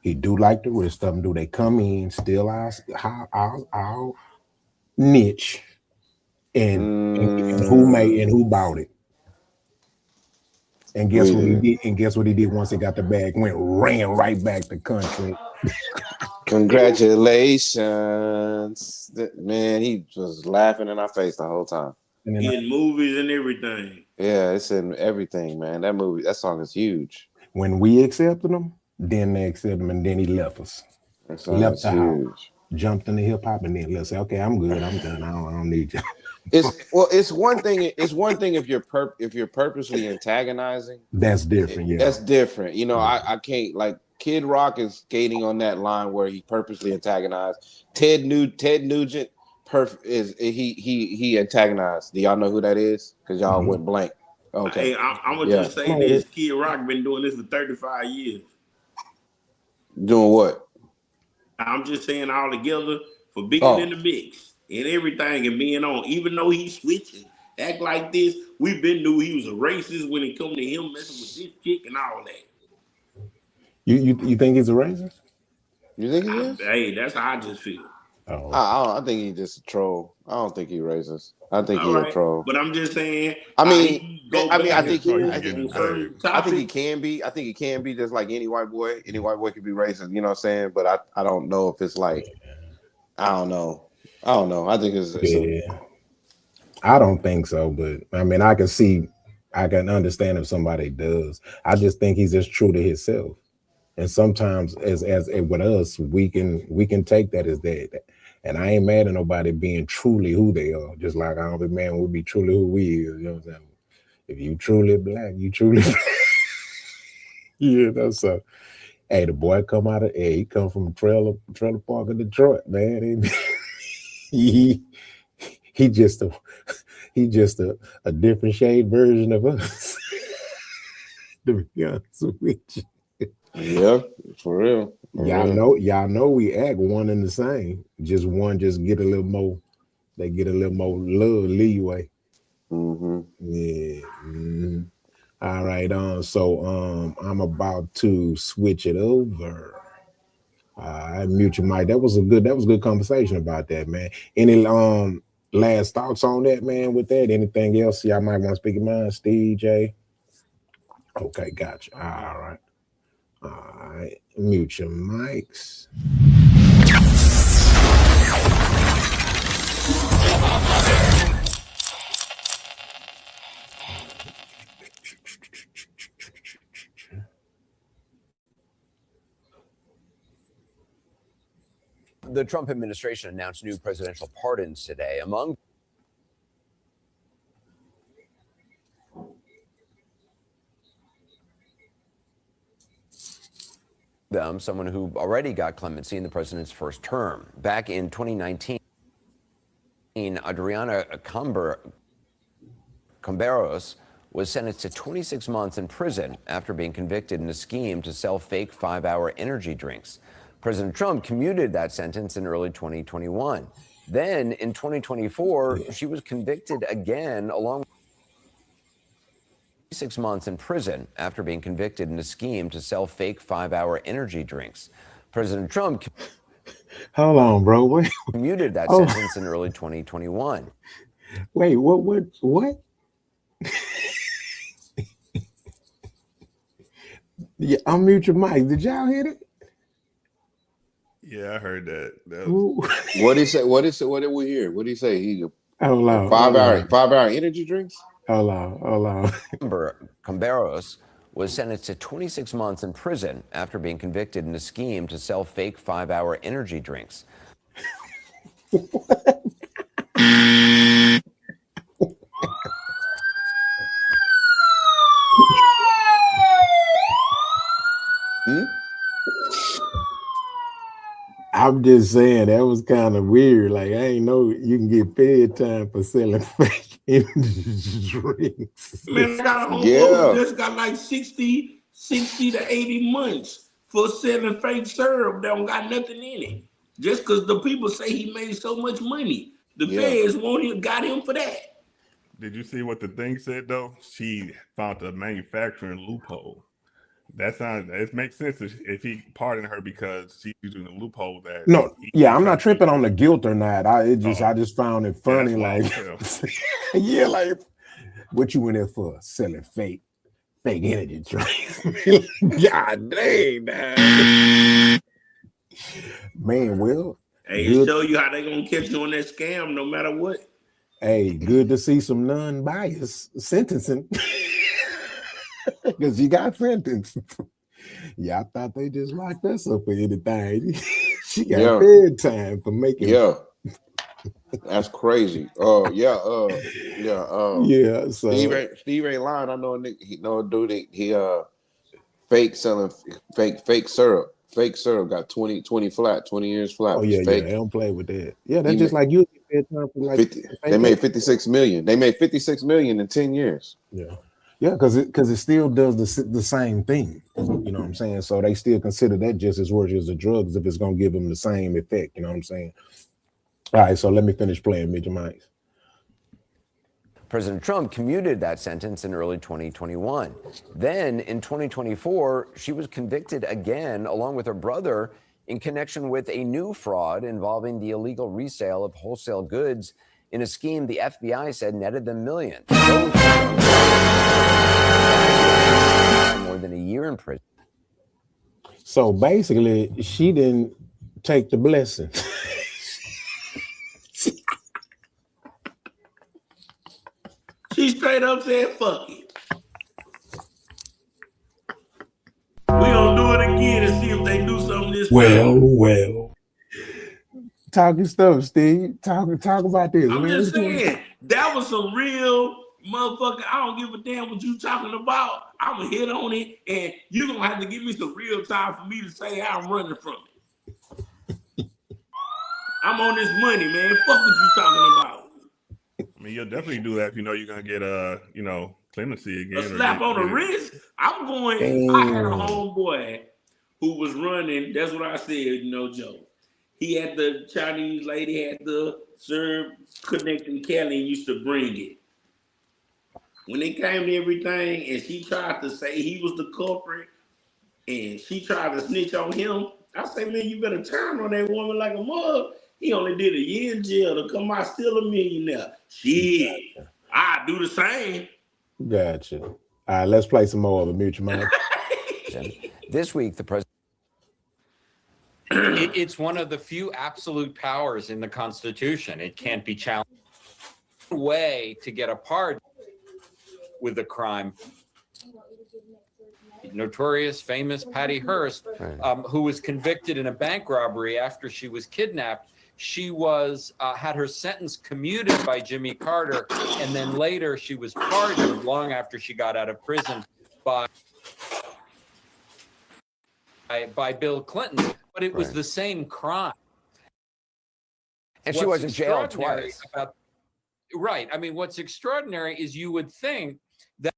he do like the rest of them do. They come in, steal our niche, and who bought it. And guess what he did? And guess what he did once he got the bag? Ran right back to country. Congratulations, man. He was laughing in our face the whole time. In movies and everything. Yeah, it's in everything, man. That song is huge. When we accepted him, then they accepted him, and then he left us. That He left the house, huge. jumped into hip hop, and then let's say, okay, I'm good, I'm done. I don't need you. It's one thing. It's one thing if you're purposely antagonizing. That's different. Yeah, that's different. You know, I can't, like, Kid Rock is skating on that line where he purposely antagonized. Ted Nugent. He antagonized. Do y'all know who that is? Because y'all went blank. Okay. Hey, I'm gonna just say this: Kid Rock been doing this for 35 years. Doing what? I'm just saying all together for being in the mix and everything and being on. Even though he's switching, act like this, we've been knew he was a racist when it come to him messing with this chick and all that. You think he's a racist? You think he is? Hey, that's how I just feel. Oh. I think he's just a troll. I don't think he's racist. I think he's a troll. But I'm just saying. I think he can be. I think he can be just like any white boy. Any white boy can be racist. You know what I'm saying? But I don't know if it's like, I don't know. I think it's I don't think so, but I mean, I can understand if somebody does. I just think he's just true to himself. And sometimes as with us, we can take that as that. And I ain't mad at nobody being truly who they are. Just like I don't be mad we'll be truly who we is. You know what I'm saying? If you truly black, you truly black. You know, so hey, the boy he come from trailer park in Detroit, man. He just a different shade version of us. To be honest with you. Yeah, for real. Y'all know we act one and the same. Just one get a little more. They get a little more leeway. Mm-hmm. Yeah. Mm-hmm. All right. So I'm about to switch it over. I mute your mic. That was a good conversation about that, man. Any last thoughts on that, man? With that, anything else y'all might want to speak of mine, Steve J? Okay, gotcha. All right. All right, mute your mics. The Trump administration announced new presidential pardons today. Among them, someone who already got clemency in the president's first term. Back in 2019, Adriana Camberos was sentenced to 26 months in prison after being convicted in a scheme to sell fake 5-hour energy drinks. President Trump commuted that sentence in early 2021. Then in 2024, she was convicted again along with 6 months in prison after being convicted in a scheme to sell fake 5-hour energy drinks. President Trump hold on, bro. Wait. Commuted that sentence in early 2021. Wait, what? Yeah, unmute your mic. Did y'all hear it? Yeah, I heard that. What did he say? What did we hear? What did he say? He hold on, 5-hour energy drinks? Hold on. Camberos was sentenced to 26 months in prison after being convicted in a scheme to sell fake 5-hour energy drinks. I'm just saying that was kind of weird. Like, I ain't know you can get paid time for selling fake energy drinks. Man, I got a homeboy who just got like 60 to 80 months for selling fake syrup that don't got nothing in it. Just because the people say he made so much money. The feds got him for that. Did you see what the thing said though? She found a manufacturing loophole. It makes sense if he pardoned her because she's using a loophole that No, he I'm tried not to use. tripping on the guilt or not. I just found it funny. Yeah, Like, yeah, like what you in there for? Selling fake energy drinks. God dang, man. Man, well, Hey, it good. show you how they gonna catch you on that scam no matter what. Hey, good to see some non-biased sentencing. Because you got sentenced. Yeah, I thought they just locked us up for anything. She got fed time for making. Yeah, that's crazy. Yeah. So Steve ain't lying. I know a nigga. He know a dude. He fake selling fake syrup. Fake syrup got 20 flat, 20 years flat. Oh yeah, they don't play with that. Yeah, that's just like you get fed time for like 50. They made 56 million. They made 56 million in 10 years. Yeah, because it still does the same thing. You know what I'm saying? So they still consider that just as worse as the drugs if it's gonna give them the same effect. You know what I'm saying? All right, so let me finish playing Major Mike's. President Trump commuted that sentence in early 2021. Then in 2024, she was convicted again, along with her brother, in connection with a new fraud involving the illegal resale of wholesale goods in a scheme the FBI said netted them millions. More than a year in prison. So basically, she didn't take the blessing. She straight up said, fuck it. We gonna do it again and see if they do something this time. Well. Talking stuff, Steve. Talk about this. I'm man. just saying, that was some real motherfucker. I don't give a damn what you talking about. I'm gonna hit on it, and you're gonna have to give me some real time for me to say how I'm running from it. I'm on this money, man. Fuck what you talking about. I mean, you'll definitely do that if you know you're gonna get clemency again. A slap on the wrist. I'm going. I had a homeboy who was running. That's what I said. No joke. He had the Chinese lady had the serve connecting Kelly and used to bring it. When it came to everything, and she tried to say he was the culprit, and she tried to snitch on him, I say, man, you better turn on that woman like a mug. He only did a year in jail to come out still a millionaire. Shit, I do the same. Gotcha. All right, let's play some more of it. Mute your mic. This week, the president. It's one of the few absolute powers in the Constitution. It can't be challenged. Way to get a pardon with a crime. Notorious, famous Patty Hearst, who was convicted in a bank robbery after she was kidnapped. She was had her sentence commuted by Jimmy Carter, and then later she was pardoned long after she got out of prison by Bill Clinton. But it was the same crime. And she was in jail twice. Right. I mean, what's extraordinary is you would think that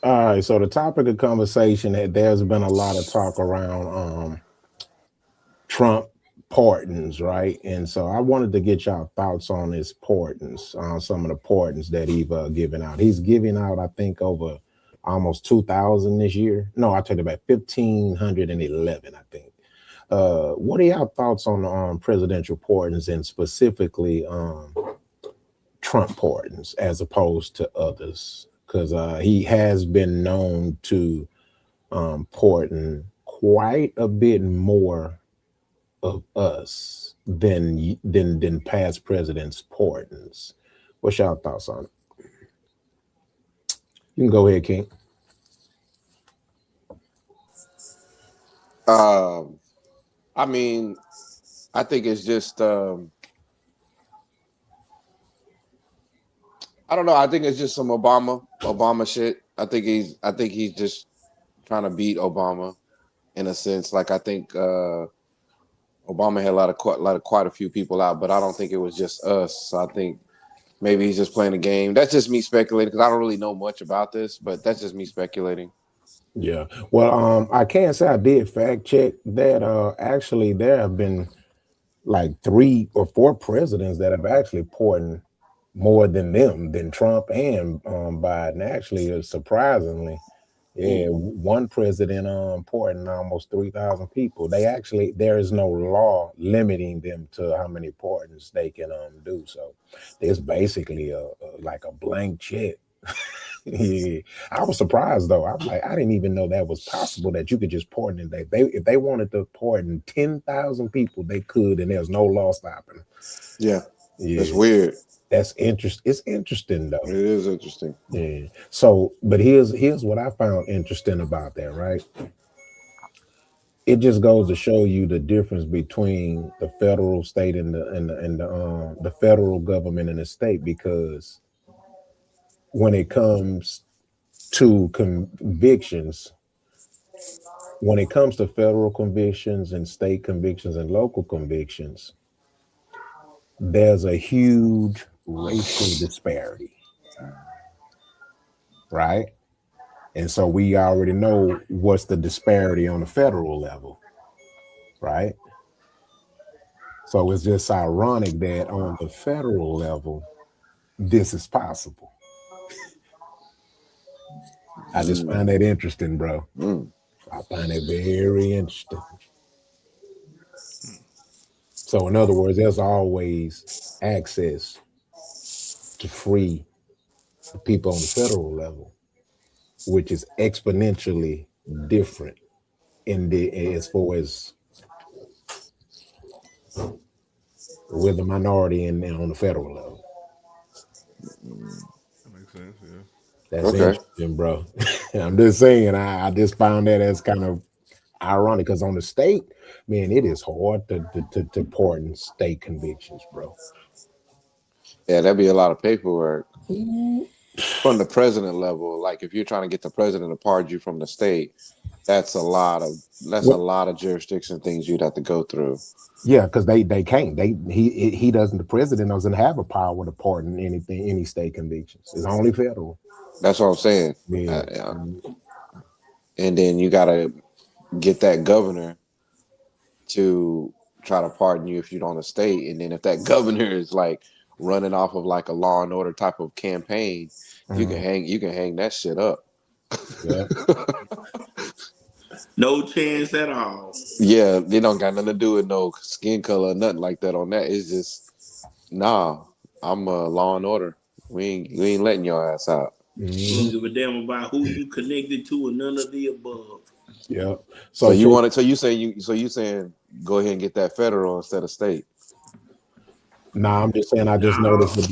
All right, so the topic of conversation, there's been a lot of talk around Trump pardons, right? And so I wanted to get y'all thoughts on his pardons, some of the pardons that he's given out. He's giving out, I think, over almost 2,000 this year. No, I take it back, 1,511, I think. What are y'all thoughts on presidential pardons and specifically Trump pardons as opposed to others? Because he has been known to pardon quite a bit more of us than past presidents' pardons. What's y'all thoughts on it? You can go ahead, King. I mean, I think it's just I don't know. I think it's just some Obama shit. I think he's just trying to beat Obama in a sense. Like I think Obama had quite a few people out, but I don't think it was just us. So I think maybe he's just playing a game. That's just me speculating because I don't really know much about this, but that's just me speculating. Yeah. Well, I can't say I did fact check that. Actually, there have been like 3 or 4 presidents that have actually poured more than Trump and Biden. Actually, surprisingly, yeah, one president pouring almost 3,000 people. There is no law limiting them to how many pardons they can do. So it's basically like a blank check. Yeah. I was surprised though. I'm like, I didn't even know that was possible that you could just pardon. If they wanted to pardon 10,000 people, they could, and there's no law stopping them. Yeah, Yeah, that's weird. that's interesting. It's interesting though. It is interesting. Yeah. So, but here's what I found interesting about that, right? It just goes to show you the difference between the federal, state, and the federal government and the state, because when it comes to convictions, when it comes to federal convictions and state convictions and local convictions, there's a huge racial disparity, right? And so we already know what's the disparity on the federal level, right? So it's just ironic that on the federal level, this is possible. I just find that interesting, bro. I find it very interesting. So in other words, there's always access to free the people on the federal level, which is exponentially different as far as with the minority and on the federal level. That makes sense. Yeah. That's interesting, bro. I'm just saying, I just found that as kind of ironic because on the state, man, it is hard to pardon state convictions, bro. Yeah, that'd be a lot of paperwork. From the president level, like if you're trying to get the president to pardon you from the state, that's a lot of jurisdiction things you'd have to go through. Yeah, because they can't. He doesn't. The president doesn't have a power to pardon any state convictions. It's only federal. That's what I'm saying. Yeah. And then you gotta get that governor to try to pardon you if you're on the state, and then if that governor is like running off of like a law and order type of campaign, you can hang that shit up. Yeah. No chance at all. Yeah, they don't got nothing to do with no skin color or nothing like that on that. It's just I'm a law and order. We ain't letting your ass out. You don't give a damn about who you connected to or none of the above. Yeah. So you want it? So you saying go ahead and get that federal instead of state? Nah, I'm just saying. I just noticed the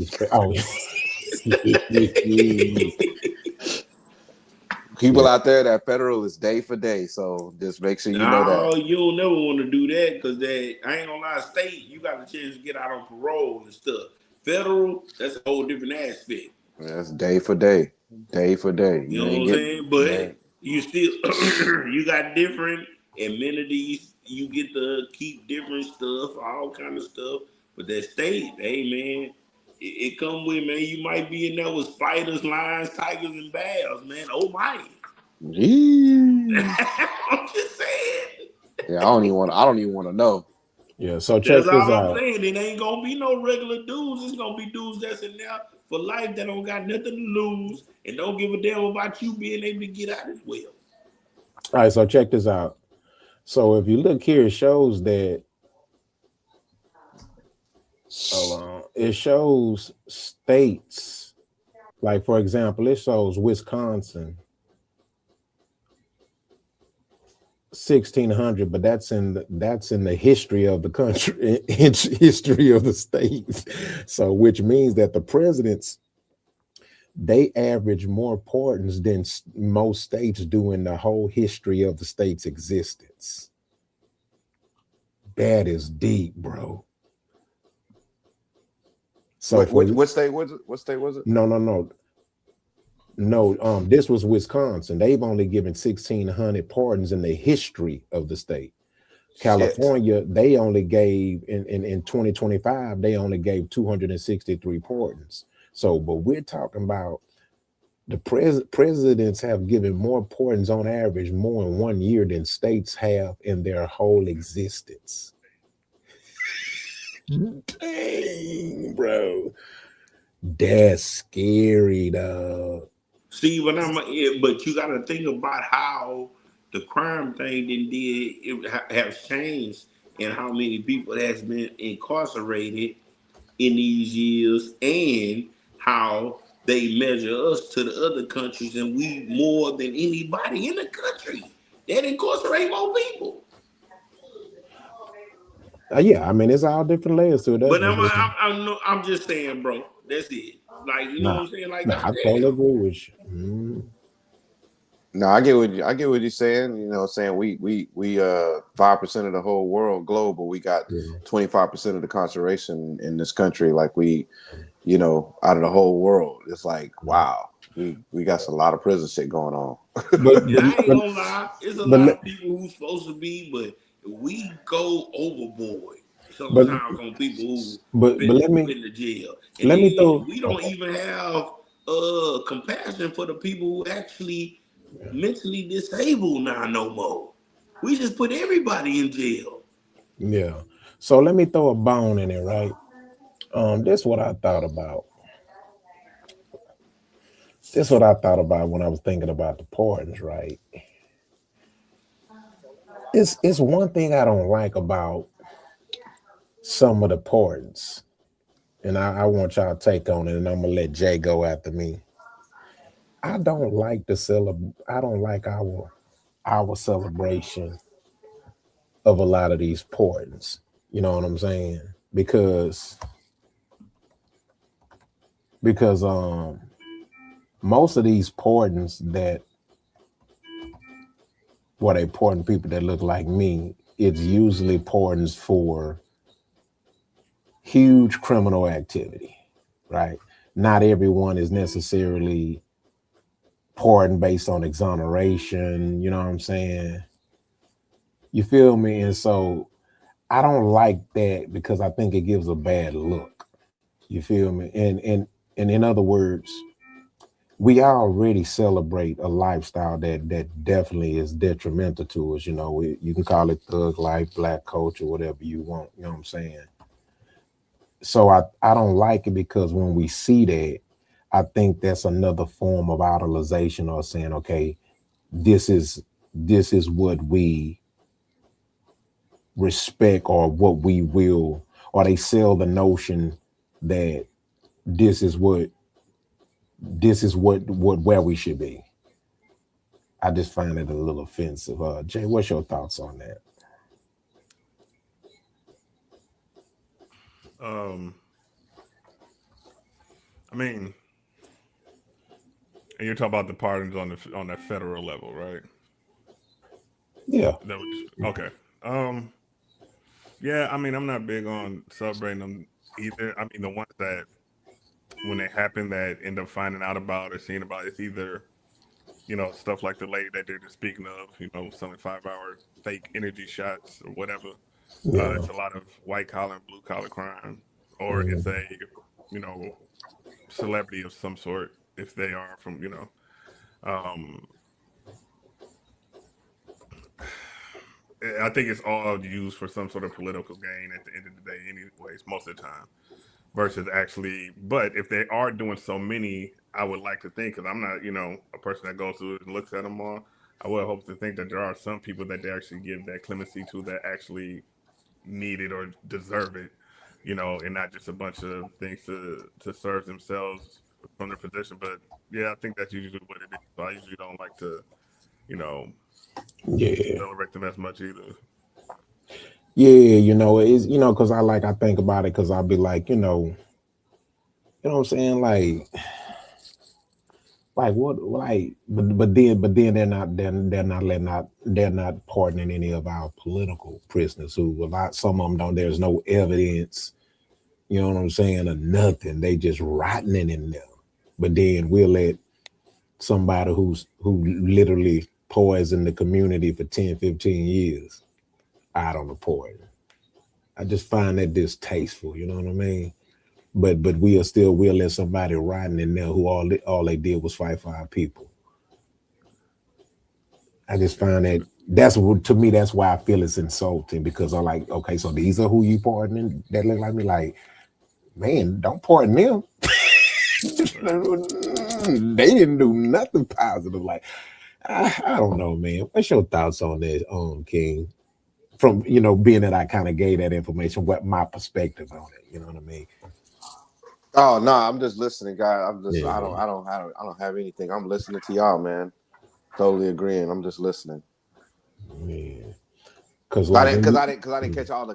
People out there, that federal is day for day. So just make sure you know that. You don't never want to do that because I ain't gonna lie. State, you got a chance to get out on parole and stuff. Federal, that's a whole different aspect. That's day for day, day for day. You know what I'm saying? But you still, you got different amenities. You get to keep different stuff, all kind of stuff. But that state, hey man, it come with, man. You might be in there with spiders, lions, tigers, and bears, man. Oh my! I'm just saying. Yeah, I don't even want to know. Yeah, so check that's this all out. I'm saying. It ain't gonna be no regular dudes. It's gonna be dudes that's in there for life that don't got nothing to lose and don't give a damn about you being able to get out as well. All right, so check this out. So if you look here, it shows that it shows states, like for example, it shows Wisconsin 1600, but that's in the history of the country, history of the states. So which means that the presidents, they average more pardons than most states do in the whole history of the state's existence. That is deep, bro. So what state was it? What state was it? No. This was Wisconsin. They've only given 1,600 pardons in the history of the state. California, they only gave in 2025, they only gave 263 pardons. So, but we're talking about the presidents have given more pardons on average more in 1 year than states have in their whole existence. Dang, bro. That's scary, dog. See, but but you got to think about how the crime thing has changed, and how many people has been incarcerated in these years, and how they measure us to the other countries, and we more than anybody in the country that incarcerate more people. Yeah, I mean, it's all different layers to it. That's But for sure. I'm just saying, bro. That's it. Like, you know Nah, what I'm saying? Like, nah, I totally goddamn. agree with you. No, I get what you're saying. You know, saying we 5% of the whole world globe, but we got Yeah. 25% of the concentration in this country. Like we, you know, out of the whole world, it's like wow, we got a lot of prison shit going on. But And I ain't gonna lie, it's a but lot let- of people who's supposed to be, but we go overboard but sometimes on people who but been let me put in the jail. And let me then throw. we don't Okay. even have compassion for the people who actually mentally disabled now no more. We just put everybody in jail. Yeah. So let me throw a bone in it, right? This is what I thought about. This is what I thought about when I was thinking about the pardons, right? It's one thing I don't like about some of the pardons, and I want y'all to take on it, and I'm gonna let Jay go after me. I don't like I don't like our celebration of a lot of these pardons. You know what I'm saying? Because most of these pardons that what they pardon people that look like me, it's usually pardons for huge criminal activity, right? Not everyone is necessarily pardoned based on exoneration, you know what I'm saying? You feel me? And so I don't like that because I think it gives a bad look. You feel me? And in other words, we already celebrate a lifestyle that definitely is detrimental to us. You know, you can call it thug life, black culture, whatever you want. You know what I'm saying? So I don't like it because when we see that, I think that's another form of idolization or saying, okay, this is what we respect or what we will, or they sell the notion that this is what where we should be. I just find it a little offensive. Jay, what's your thoughts on that? I mean, and you're talking about the pardons on that federal level, right? Yeah. Okay. Yeah, I mean, I'm not big on celebrating them either. I mean, the ones that when they happen that end up finding out about or seeing about, it's either, you know, stuff like the lady that they're just speaking of, you know, selling 5-hour fake energy shots or whatever. Yeah. It's a lot of white collar and blue collar crime, or it's Mhm. a, you know, celebrity of some sort if they are from, you know, um, I think it's all used for some sort of political gain at the end of the day, anyways, most of the time. Versus actually, but if they are doing so many, I would like to think, because I'm not, you know, a person that goes through it and looks at them all. I would hope to think that there are some people that they actually give that clemency to that actually need it or deserve it, you know, and not just a bunch of things to serve themselves from their position. But yeah, I think that's usually what it is. So I usually don't like to, you know, Yeah. celebrate them as much either. Yeah, you know, it's because I think about it because I'll be like, what I'm saying? Like what but then they're not pardoning any of our political prisoners who a lot some of them don't there's no evidence, you know what I'm saying, or nothing. They just rotting in there. But then we'll let somebody who literally poisoned the community for 10, 15 years. out on the porch. I just find that distasteful. You know what I mean? But we'll let somebody riding in there who all they did was fight for our people. I just find that that's what to me that's why I feel it's insulting because I'm like, okay, so these are who you pardoning that look like me. Like, man, don't pardon them. They didn't do nothing positive. Like, I don't know, man. What's your thoughts on this, King? From being that I kind of gave that information, what my perspective on it. You know what I mean? Oh no, I'm just listening, guy. Yeah, I don't have anything. I'm listening to y'all, man. Totally agreeing. I'm just listening. yeah. Because I like didn't, when cause you, I didn't, cause I didn't catch all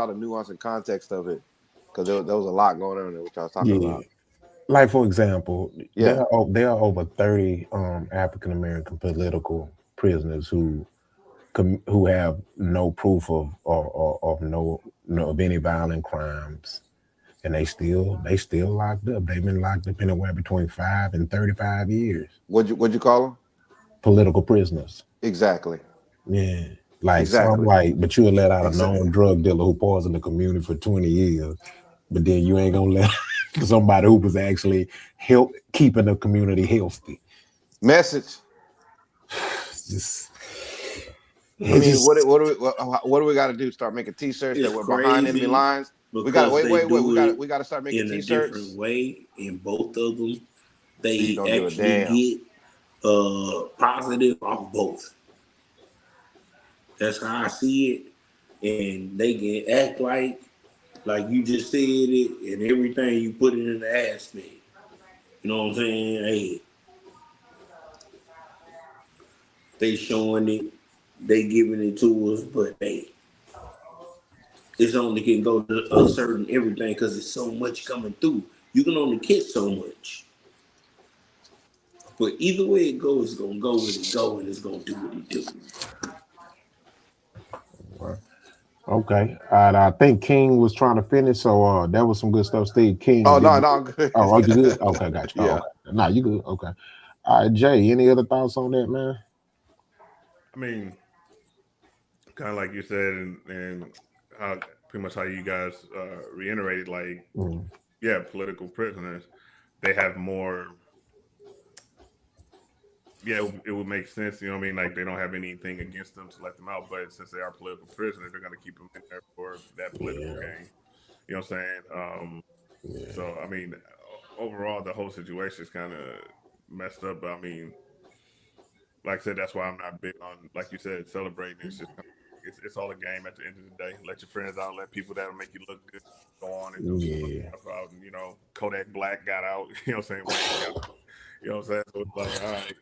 the nuance and context of it. Cause there was a lot going on there, which I was talking yeah, about. like for example, Yeah. there are over 30 African American political prisoners who have no proof of no of any violent crimes, and they still locked up. They've been locked up anywhere between 5 and 35 years. What'd you call them? Political prisoners. Exactly. Yeah. Like so, I'm Exactly. like, but you'll let out a Exactly. known drug dealer who poisoned the community for 20 years, but then you ain't gonna let somebody who was actually help keeping the community healthy. Message. It's just, I it's mean, just what do we got to do? Start making T-shirts that It's were behind enemy crazy lines. We got to because wait, they wait, wait. do it We got to start making in a different T-shirts. way. In both of them, You they don't give a actually damn. get positive off both. That's how I see it. And they can act like you just said it and everything you put it in the aspect. You know what I'm saying? Hey, they showing it, they giving it to us, but hey, it's only can go to a certain everything because it's so much coming through. You can only catch so much. But either way it goes, it's gonna go with it go and it's gonna do what it do. okay. I think King was trying to finish, so that was some good stuff. Steve King, Oh did no, you? no, I'm good. Oh, you good? Okay, got you. Oh, Yeah. okay. Nah, you good? Okay. All right, Jay. Any other thoughts on that, man? I mean, kind of like you said, and how pretty much how you guys reiterated, like, Mm, yeah, political prisoners, they have more. Yeah, it would make sense. You know what I mean? Like they don't have anything against them to let them out, but since they are political prisoners, they're going to keep them in there for that political yeah, gain. You know what I'm saying? yeah, So I mean, overall, the whole situation is kind of messed up. But I mean, like I said, that's why I'm not big on, like you said, celebrating. It's just it's all a game at the end of the day. Let your friends out, let people that'll make you look good go on and do some other yeah, stuff out. And Kodak Black got out. You know what I'm saying? Wayne got out. You know what I'm saying? So it's like, all right,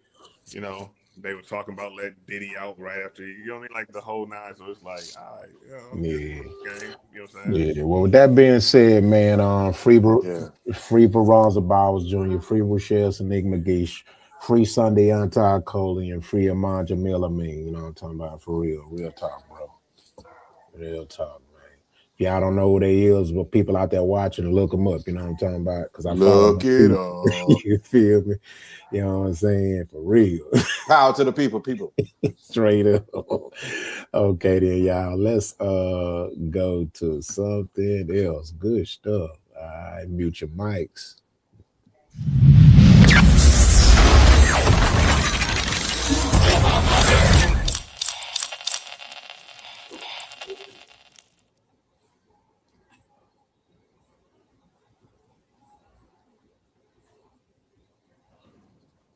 they were talking about letting Diddy out right after. You know what I mean? Like the whole nine. So it's like, all right, yeah. okay. You know what I'm saying? Yeah, well, with that being said, man, Yeah. free Veronza Bowers Jr., free Rochelle Sanik McGee, free Sunday Anti Coley, and free Amon Jamil Amin. You know what I'm talking about? For real talk, bro. Real talk, man. If y'all don't know who they is, but people out there watching, look them up. You know what I'm talking about? Because I follow Look them it too. up. You feel me? You know what I'm saying? For real. Power to the people. Straight up. Okay, then y'all. Let's go to something else. Good stuff. All right, mute your mics.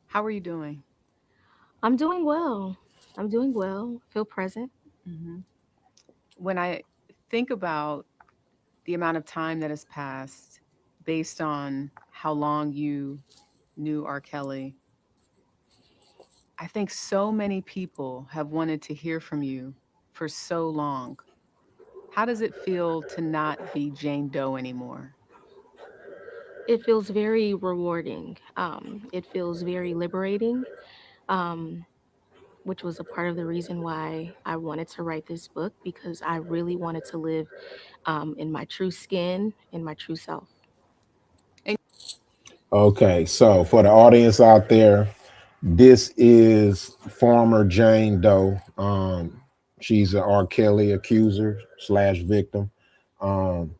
How are you doing? I'm doing well. I'm doing well. Feel present. hmm When I think about the amount of time that has passed based on how long you knew R. Kelly, I think so many people have wanted to hear from you for so long. How does it feel to not be Jane Doe anymore? It feels very rewarding. It feels very liberating, um, which was a part of the reason why I wanted to write this book because I really wanted to live in my true skin, in my true self. And Okay, so for the audience out there, this is former Jane Doe. She's an R. Kelly accuser slash victim. Um,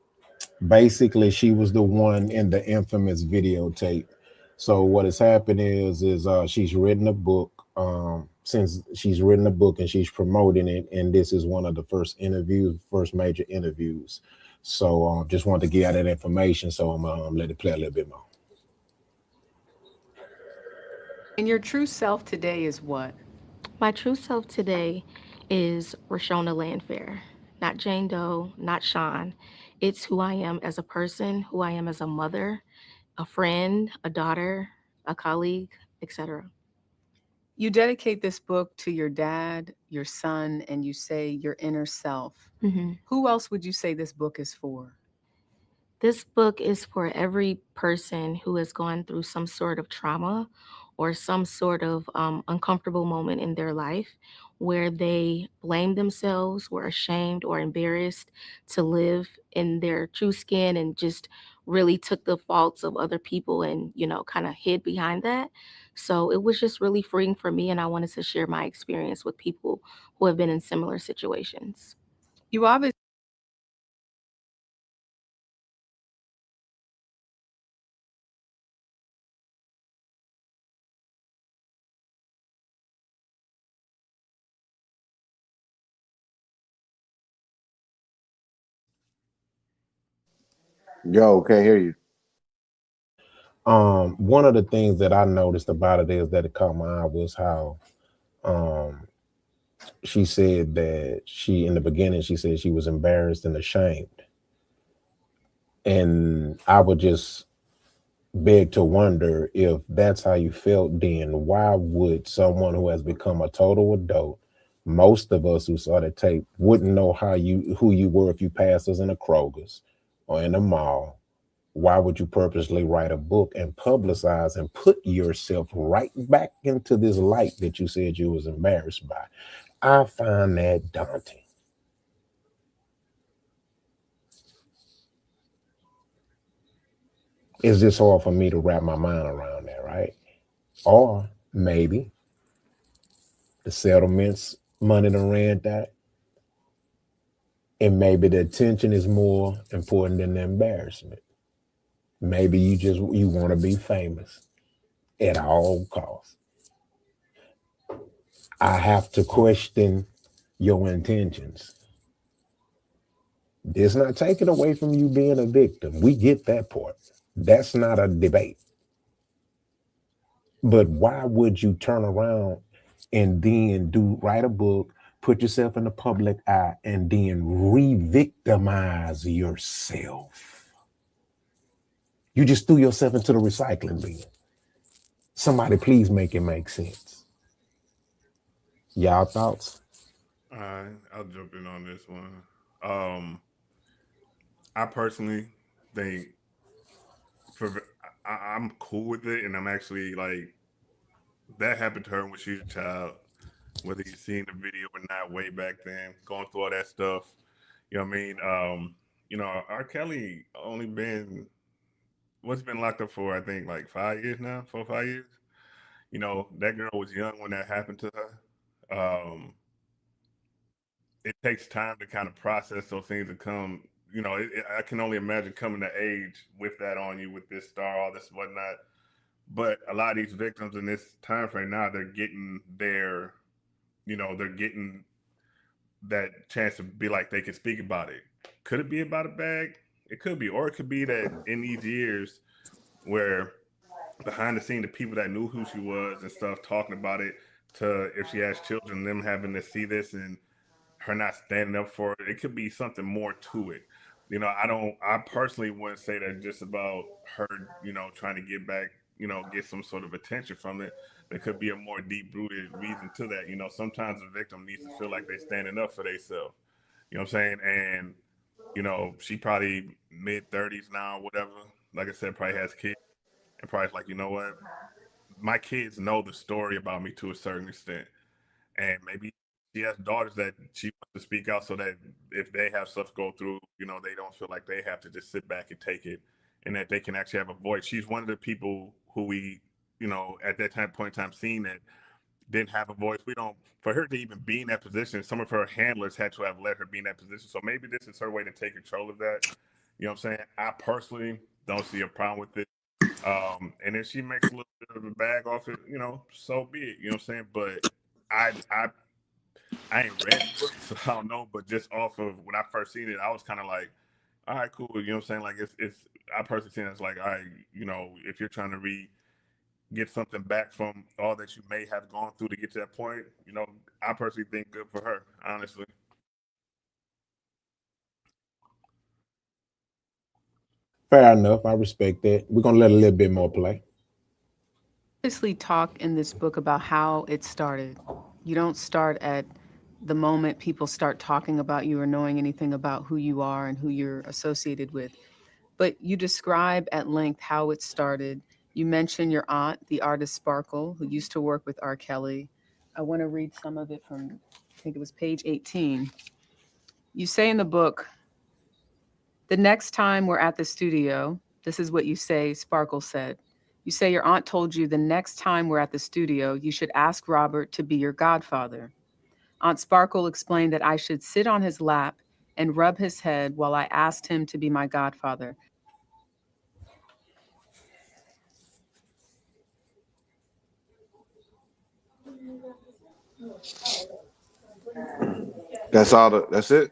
Basically, she was the one in the infamous videotape. So what has happened is she's written a book. Since she's written a book and she's promoting it, and this is one of the first major interviews. So just wanted to get out that information. So I'm let it play a little bit more. And your true self today is what? My true self today is Rashona Landfair, not Jane Doe, not Sean. It's who I am as a person, who I am as a mother, a friend, a daughter, a colleague, etc. You dedicate this book to your dad, your son, and you say your inner self. Mhm. Who else would you say this book is for? This book is for every person who has gone through some sort of trauma or some sort of uncomfortable moment in their life where they blamed themselves, were ashamed or embarrassed to live in their true skin and just really took the faults of other people and, kind of hid behind that. So it was just really freeing for me, and I wanted to share my experience with people who have been in similar situations. You obviously Yo, can't hear you. One of the things that I noticed about it is that it caught my eye was how um, she said that in the beginning, she said she was embarrassed and ashamed. And I would just beg to wonder, if that's how you felt then, why would someone who has become a total adult, most of us who saw the tape wouldn't know who you were if you passed us in a Kroger's or in a mall. Why would you purposely write a book and publicize and put yourself right back into this light that you said you was embarrassed by? I find that daunting. It's just hard for me to wrap my mind around that, right? Or maybe the settlements, money done ran that, and maybe the attention is more important than the embarrassment. Maybe you want to be famous at all costs. I have to question your intentions. It's not taken away from you being a victim. We get that part. That's not a debate. But why would you turn around and then write a book, put yourself in the public eye, and then re-victimize yourself? You just threw yourself into the recycling bin. Somebody please make it make sense. Y'all thoughts? I'll jump in on this one. I personally think I'm cool with it, and I'm actually like, that happened to her when she was a child. Whether you seen the video or not, way back then, going through all that stuff. You know what I mean? R. Kelly only what's been locked up for? I think like 5 years now, 4 or 5 years. That girl was young when that happened to her. It takes time to kind of process those things to come. I can only imagine coming to age with that on you, with this star, all this whatnot. But a lot of these victims in this time frame now, they're getting that chance to be like they can speak about it. Could it be about a bag? It could be, or it could be that in these years where behind the scene, the people that knew who she was and stuff talking about it, to if she has children, them having to see this and her not standing up for it. It could be something more to it. I personally wouldn't say that just about her, trying to get back, get some sort of attention from it. There could be a more deep rooted reason to that. Sometimes a victim needs to feel like they're standing up for themselves. You know what I'm saying? And, she probably mid 30s now, whatever. Like I said, probably has kids and probably like, you know what? My kids know the story about me to a certain extent, and maybe she has daughters that she wants to speak out so that if they have stuff go through, they don't feel like they have to just sit back and take it, and that they can actually have a voice. She's one of the people who we, at that point in time, seen that didn't have a voice. We don't, for her to even be in that position, some of her handlers had to have let her be in that position. So maybe this is her way to take control of that. You know what I'm saying? I personally don't see a problem with it. And if she makes a little bit of a bag off it, so be it. You know what I'm saying? But I I I ain't read the book, so I don't know. But just off of when I first seen it, I was kind of like, all right, cool. You know what I'm saying? Like it's I personally think it's like, all right, if you're trying to get something back from all that you may have gone through to get to that point, I personally think good for her, honestly. Fair enough. I respect that. We're gonna let a little bit more play. Obviously talk in this book about how it started. You don't start at the moment people start talking about you or knowing anything about who you are and who you're associated with. But you describe at length how it started. You mention your aunt, the artist Sparkle, who used to work with R. Kelly. I want to read some of it from, I think it was page 18. You say in the book, the next time we're at the studio, this is what you say, Sparkle said. You say your aunt told you the next time we're at the studio, you should ask Robert to be your godfather. Aunt Sparkle explained that I should sit on his lap and rub his head while I asked him to be my godfather. That's it.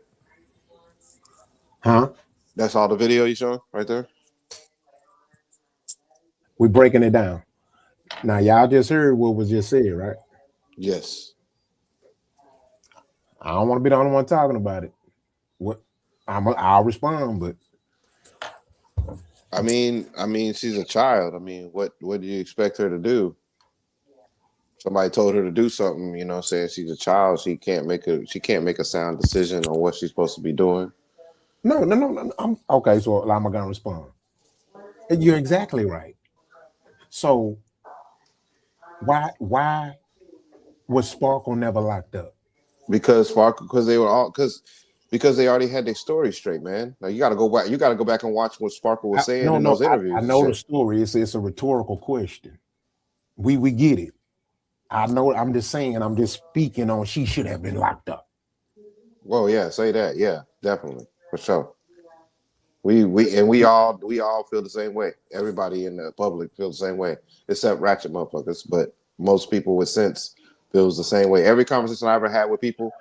Huh? That's all the video you showing right there. We breaking it down. Now y'all just heard what was just said, right? Yes. I don't want to be the only one talking about it. What I'll respond, but I mean, she's a child. I mean, what do you expect her to do? Somebody told her to do something, saying she's a child. She can't make a sound decision on what she's supposed to be doing. no. I'm okay, so I'm gonna respond. You're exactly right. So why was Sparkle never locked up? Because they were all because they already had their story straight, man. Now you got to go back. You got to go back and watch what Sparkle was saying No, in no, those I interviews and know the shit. story. It's a rhetorical question. We get it. I know. I'm just saying. I'm just speaking on. She should have been locked up. Well, yeah, say that. Yeah, definitely for sure. We all feel the same way. Everybody in the public feels the same way, except ratchet motherfuckers. But most people with sense feels the same way. Every conversation I ever had with people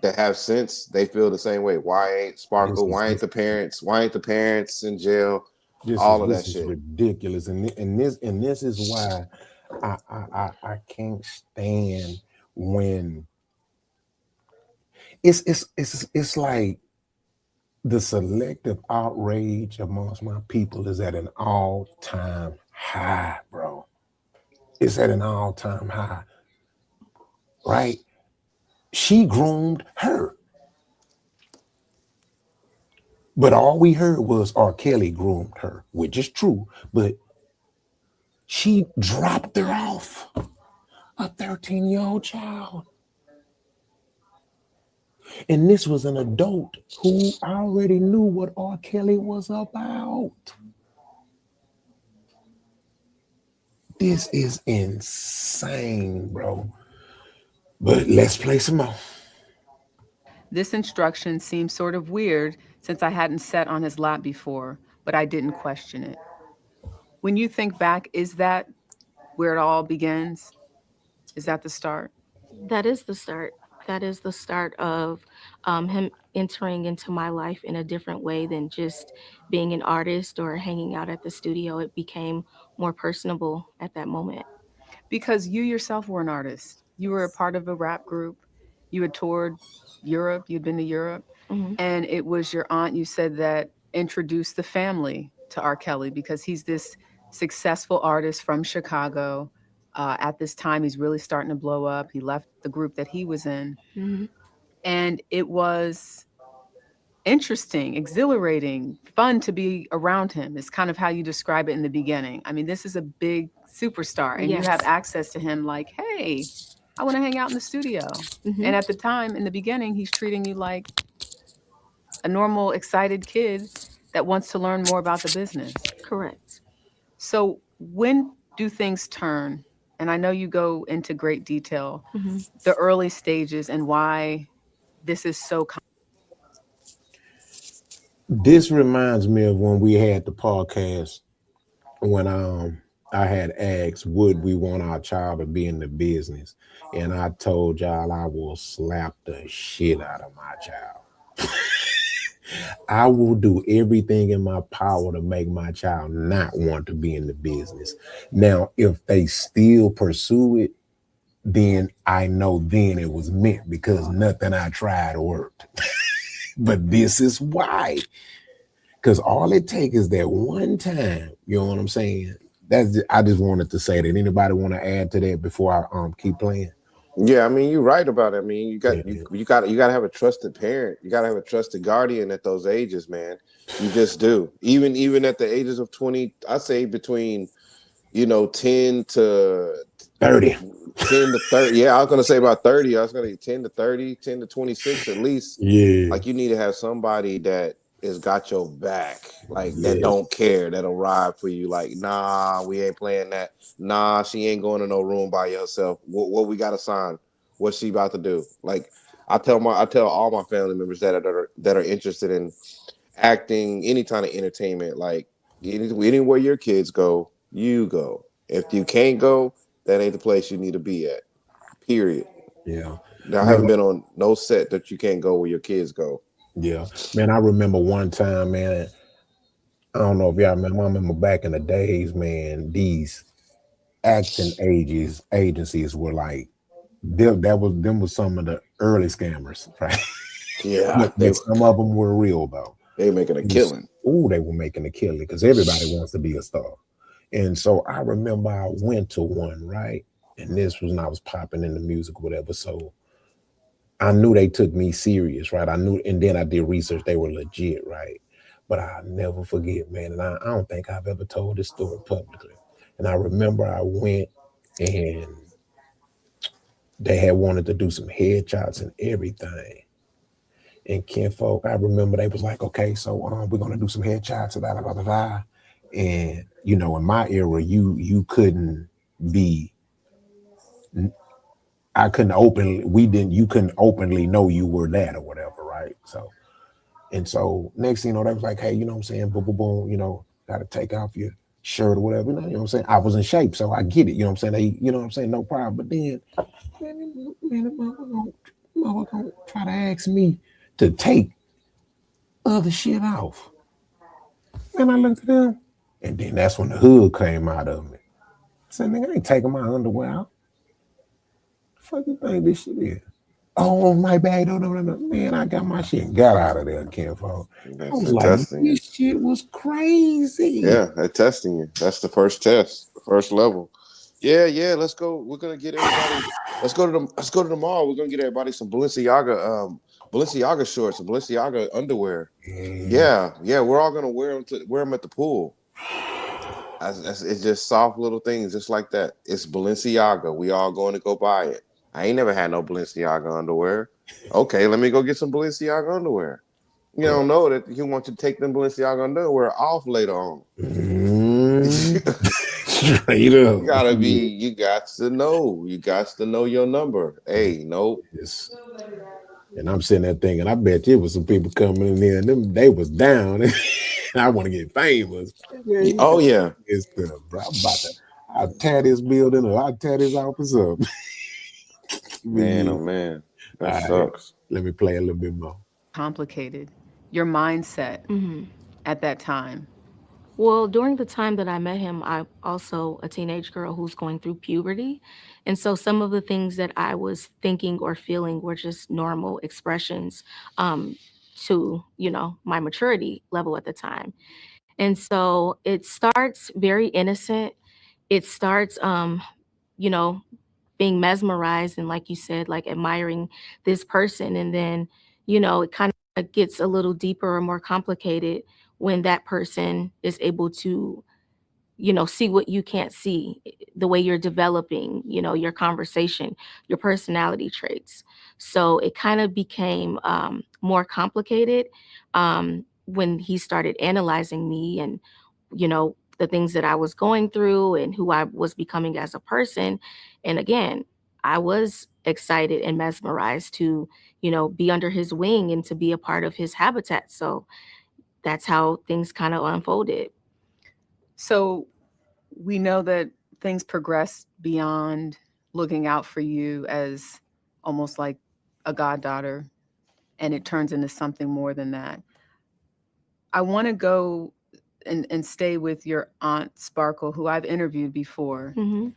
that have sense, they feel the same way. Why ain't This Sparkle? is Why ain't this the parents? Why ain't the parents in jail? this is All of that this is shit. ridiculous, and this is why I can't stand when it's like the selective outrage amongst my people is at an all-time high, bro. It's at an all-time high, right? She groomed her, but all we heard was R. Kelly groomed her, which is true, but she dropped her off, a 13-year-old child. And this was an adult who already knew what R. Kelly was about. This is insane, bro. But let's play some more. This instruction seemed sort of weird since I hadn't sat on his lap before, but I didn't question it. When you think back, is that where it all begins? Is that the start? That is the start. That is the start of him entering into my life in a different way than just being an artist or hanging out at the studio. It became more personable at that moment. Because you yourself were an artist. You were a part of a rap group. You had toured Europe, you'd been to Europe, Hmm. and it was your aunt, you said, that introduced the family to R. Kelly because he's this successful artist from Chicago. At this time, he's really starting to blow up. He left the group that he was in, Hmm. and it was interesting, exhilarating, fun to be around him. Is kind of how you describe it in the beginning. I mean, this is a big superstar, and you have Yes. access to him like, hey, I want to hang out in the studio. Hmm. And at the time, in the beginning, he's treating you like a normal, excited kid that wants to learn more about the business. Correct. So, when do things turn and I know you go into great detail, Hmm. the early stages and why this is so This reminds me of when we had the podcast when I had asked would we want our child to be in the business, and I told y'all I will slap the shit out of my child. I will do everything in my power to make my child not want to be in the business. Now, if they still pursue it, then I know then it was meant because nothing I tried worked. But this is why. Because all it takes is that one time. You know what I'm saying? I just wanted to say that. Anybody want to add to that before I keep playing? Yeah, I mean, you're right about it. I mean, Yeah. you got to have a trusted parent. You got to have a trusted guardian at those ages, man. You just do. Even at the ages of 20, I say between 10 to 30. 10 to 30. Yeah, I was gonna say about 30. I was gonna 10 to 30, 10 to 26 at least. Yeah. Like you need to have somebody that has got your back, like that Yeah. don't care, that'll ride for you. Like, nah, we ain't playing that. Nah, she ain't going to no room by herself. What we got to sign? What's she about to do? Like, I tell all my family members that are interested in acting, any kind of entertainment, like anywhere your kids go, you go. If you can't go, that ain't the place you need to be at. Period. Yeah. I Man, haven't been on no set that you can't go where your kids go. yeah. Man, I remember one time, man. I don't know if y'all remember. I remember back in the days, man, these acting agencies were like them was some of the early scammers, right? Yeah, but some of them were real though. they making a killing. Oh, they were making a killing because everybody wants to be a star. And so I remember I went to one, right? And this was when I was popping in the music, whatever. So I knew they took me serious, right? I knew, and then I did research, they were legit, right? But I'll never forget, man. And I don't think I've ever told this story publicly. And I remember I went and they had wanted to do some headshots and everything. And kinfolk, I remember they was like, okay, so we're gonna do some headshots and blah, blah, blah, blah. And in my era, you couldn't be I couldn't openly we didn't you couldn't openly know you were that or whatever, right? So next thing you know, they was like, hey, you know what I'm saying, boom, boom, boom, gotta take off your shirt or whatever, you know what I'm saying? I was in shape, so I get it, you know what I'm saying? You know what I'm saying, no problem. But then mother gonna try to ask me to take other shit off. And I looked at them, and then that's when the hood came out of me. I said, nigga, I ain't taking my underwear out. The fuck you think this shit is? Oh, my bad. No. Man, I got my shit and got out of there, kinfolk. I That's was the like, testing you. this shit was crazy. Yeah, they're testing you. That's the first test, the first level. Yeah. Let's go. We're gonna get everybody. Let's go to the mall. We're gonna get everybody some Balenciaga shorts, and Balenciaga underwear. Yeah. We're all gonna wear them at the pool. It's just soft little things, just like that. It's Balenciaga. We all going to go buy it. I ain't never had no Balenciaga underwear. Okay, let me go get some Balenciaga underwear. You Yeah. don't know that he wants you to take them Balenciaga underwear off later on. Straight up. You got to know. You got to know your number. Hey, nope. Yes. And I'm sitting there thinking, I bet you was some people coming in there and they was down. I want to get famous. Man, Oh yeah. it's stuff, bro. I'll tear this building or I'll tear this office up. But Man, yeah. oh man. That All right. sucks. Let me play a little bit more. complicated. Your mindset Hmm. at that time. Well, during the time that I met him, I'm also a teenage girl who's going through puberty. And so some of the things that I was thinking or feeling were just normal expressions um, to, my maturity level at the time. And so it starts very innocent. It starts, you know, being mesmerized and, like you said, like admiring this person. And then, it kind of gets a little deeper or more complicated when that person is able to see what you can't see, the way you're developing, your conversation, your personality traits. So it kind of became more complicated when he started analyzing me and, the the things that I was going through and who I was becoming as a person. And again, I was excited and mesmerized to, be under his wing and to be a part of his habitat. So that's how things kind of unfolded. So we know that things progress beyond looking out for you as almost like a goddaughter, and it turns into something more than that. I want to go and stay with your aunt Sparkle, who I've interviewed before. Mm-hmm.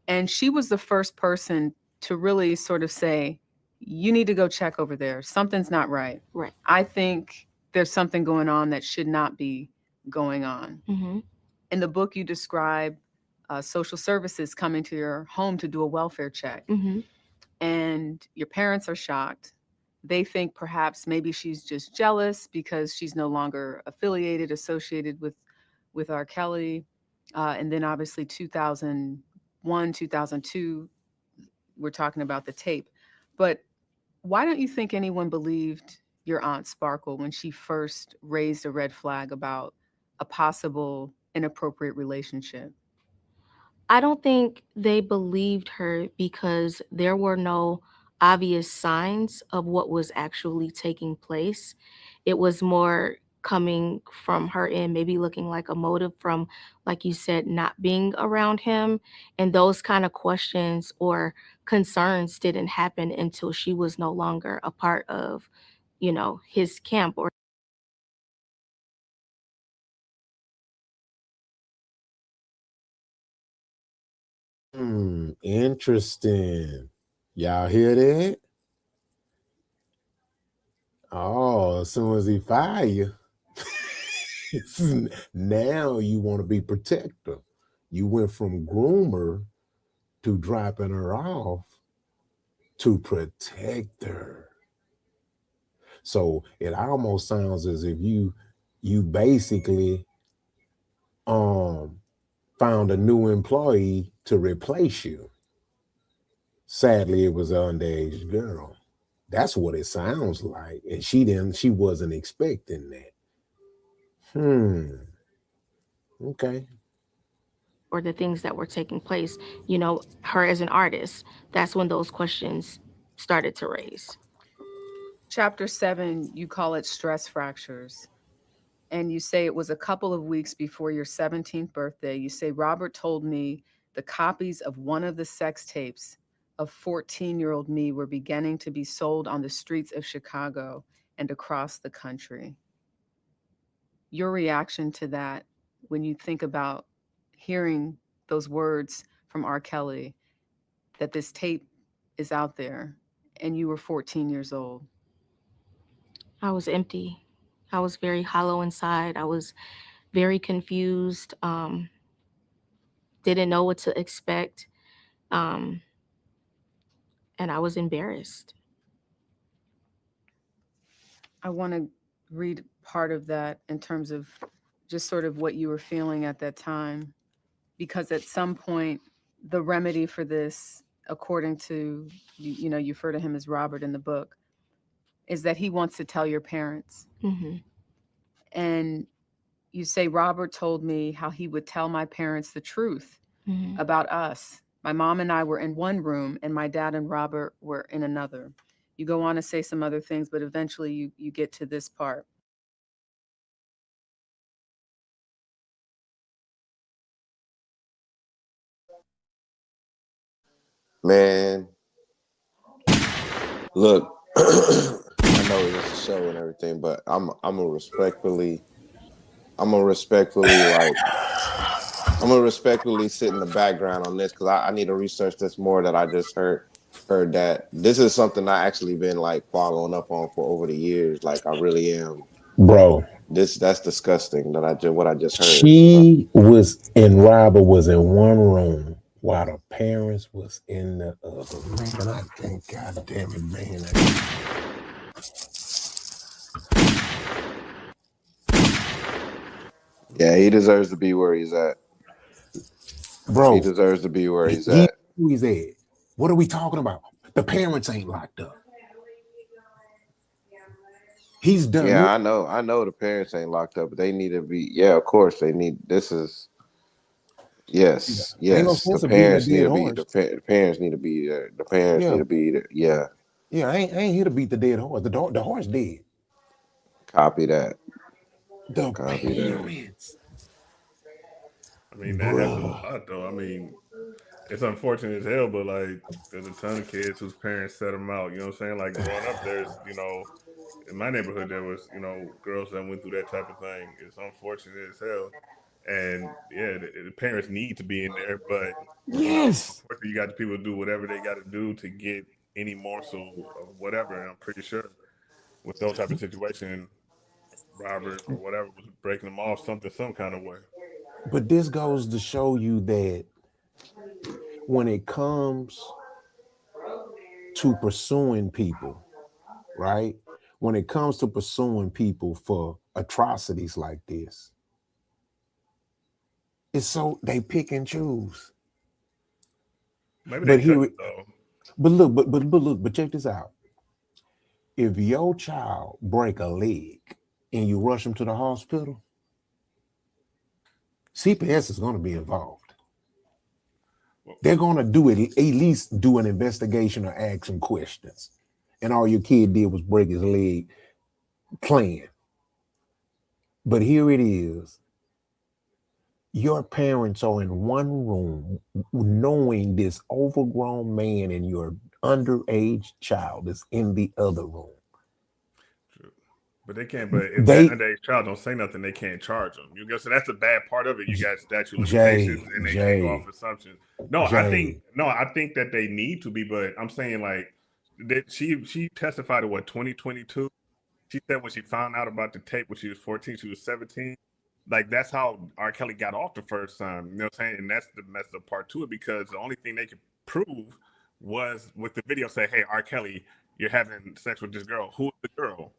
And she was the first person to really sort of say, you need to go check over there. Something's not right. Right. I think there's something going on that should not be going on. Mm-hmm. In the book, you describe social services coming to your home to do a welfare check. Mm-hmm. And your parents are shocked. They think perhaps maybe she's just jealous because she's no longer associated with R. Kelly. And then obviously 2001, 2002, we're talking about the tape. But why don't you think anyone believed your aunt Sparkle when she first raised a red flag about a possible inappropriate relationship? I don't think they believed her because there were no obvious signs of what was actually taking place. It was more coming from her end, maybe looking like a motive from, like you said, not being around him. And those kind of questions or concerns didn't happen until she was no longer a part of, his camp or Interesting. Y'all hear that? Oh, as soon as he fire you, now you want to be protector. You went from groomer to dropping her off to protect her. So it almost sounds as if you basically found a new employee to replace you. Sadly, it was an underage girl. That's what it sounds like. And she wasn't expecting that. Okay. or the things that were taking place, her as an artist. That's when those questions started to raise. Chapter 7, you call it stress fractures. And you say it was a couple of weeks before your 17th birthday. You say, Robert told me the copies of one of the sex tapes of 14-year-old me were beginning to be sold on the streets of Chicago and across the country. Your reaction to that when you think about hearing those words from R. Kelly, that this tape is out there and you were 14 years old? I was empty. I was very hollow inside. I was very confused. Didn't know what to expect. And I was embarrassed. I want to read part of that in terms of just sort of what you were feeling at that time, because at some point, the remedy for this, according to, you refer to him as Robert in the book, is that he wants to tell your parents. Mm-hmm. And you say, Robert told me how he would tell my parents the truth about us. My mom and I were in one room and my dad and Robert were in another. You go on to say some other things, but eventually you get to this part. Man, look, I know it's a show and everything, but I'm gonna respectfully sit in the background on this because I need to research this more. That I just heard that this is something I actually been like following up on for over the years. Like I really am, Bro. That's disgusting. What I just heard. She was and Robert was in one room while the parents was in the other. Man, I think, God damn it, man. Yeah, he deserves to be where he's at. Bro, he deserves to be where he's at. Who he's at? What are we talking about? The parents ain't locked up. He's done. Yeah, I know the parents ain't locked up, but they need to be. Yeah, of course they need. This is Yes, Ain't no yes. The sense of beating a parents need dead to be horse. the parents need to be there. The parents need Yeah, to be there. Yeah, yeah. I ain't here to beat the dead horse. The horse dead. copy that. The Copy that. parents, I mean, that happens bruh. a lot, though. I mean, it's unfortunate as hell, but like, there's a ton of kids whose parents set them out. You know what I'm saying? Like growing up, there's, in my neighborhood, there was, girls that went through that type of thing. It's unfortunate as hell, and yeah, the parents need to be in there, but Yes, unfortunately, you got the people do whatever they got to do to get any morsel of whatever. And I'm pretty sure with those type of situation, Robert or whatever was breaking them off some kind of way. but this goes to show you that when it comes to pursuing people, right? When it comes to pursuing people for atrocities like this, it's so they pick and choose. Maybe they But couldn't though. but check this out. If your child break a leg and you rush them to the hospital, CPS is going to be involved. They're going to do it, at least do an investigation or ask some questions. And all your kid did was break his leg playing. But here it is. Your parents are in one room knowing this overgrown man and your underage child is in the other room. But they can't. But if that They, underage child don't say nothing, they can't charge them. You guess so that's the bad part of it. You got statute limitations, Jay, and they can't go off Jay, assumptions. No, Jay. I think that they need to be. But I'm saying like that she testified at what 2022. She said when she found out about the tape when she was 14, she was 17. Like that's how R. Kelly got off the first time. You know what I'm saying? And that's the messed up part to it because the only thing they could prove was with the video say, "Hey, R. Kelly, you're having sex with this girl. Who is the girl?"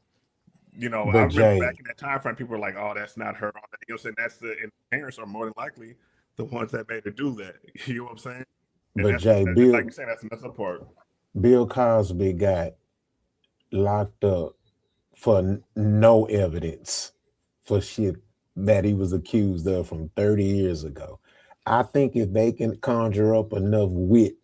I But remember back Jay, in that time frame, people were like, "Oh, that's not her." All that. You know what I'm saying? And parents are more than likely the ones that made her do that. You know what I'm saying? And but Jay, like you saying, that's the messed up part. Bill Cosby got locked up for no evidence for shit that he was accused of from 30 years ago. I think if they can conjure up enough wit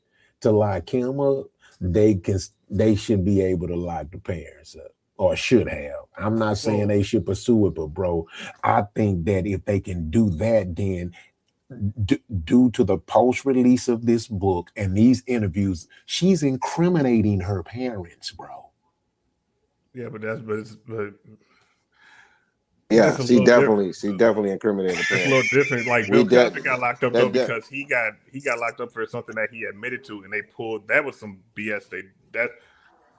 to lock him up, they should be able to lock the parents up. Or should have. I'm not saying they should pursue it, but bro, I think that if they can do that, then due to the post release of this book and these interviews, she's incriminating her parents, bro. Yeah, but it's Yeah, a little different. she definitely incriminated the It's a parents. little different. Like We Bill did Cosby got locked up though because he got locked up for something that he admitted to, and they pulled that was some BS. That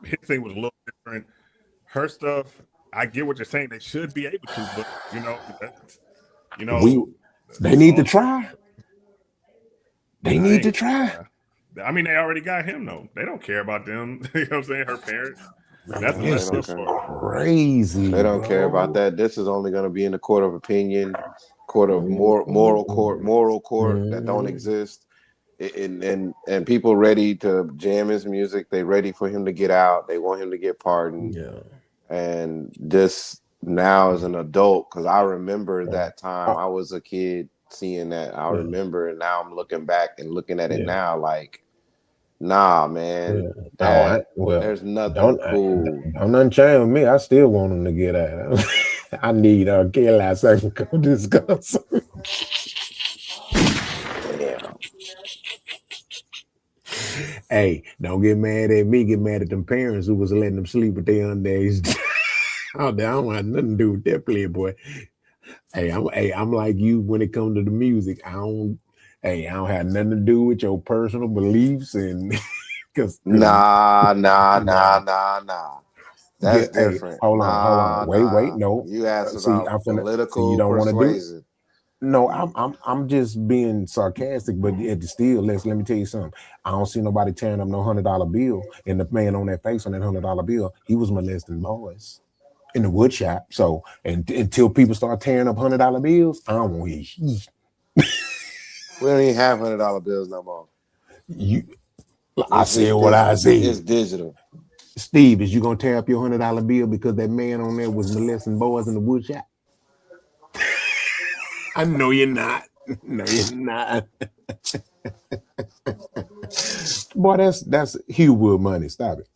his thing was a little different. Her stuff, I get what you're saying. They should be able to, but They need to all, try. They nah, they need ain't to gonna try. try. I mean, they already got him though. They don't care about them. You know what I'm saying? Her parents. That's the they messed don't up care. part. Crazy, They don't care about bro. that. This is only going to be in the court of opinion, court of moral court that don't exist. And people ready to jam his music. They ready for him to get out. They want him to get pardoned. Yeah. And just now as an adult, because I remember that time I was a kid seeing that. I remember, and now I'm looking back and looking at it now like, nah, man, there's nothing cool. Don't unchain me. I still want him to get out. I need Kelly so I can go discuss. Damn. Hey, don't get mad at me. Get mad at them parents who was letting them sleep with their underage. I don't have nothing to do with that playboy. I'm like you when it comes to the music. I don't have nothing to do with your personal beliefs and because Nah. That's different. hold on. Wait, no. You asked See, about you political don't want to do it. persuasion. No, I'm just being sarcastic, but it still let me tell you something. I don't see nobody tearing up no $100 bill, and the man on that face on that $100 bill, he was molesting boys in the wood shop. So until people start tearing up $100 bills, I don't want to hear. We don't even have $100 bills no more. I said what I said. It's digital. Steve, is you gonna tear up your $100 bill because that man on there was molesting boys in the wood shop? I know you're not. No, you're not. Boy, that's Hugh Wood money. Stop it.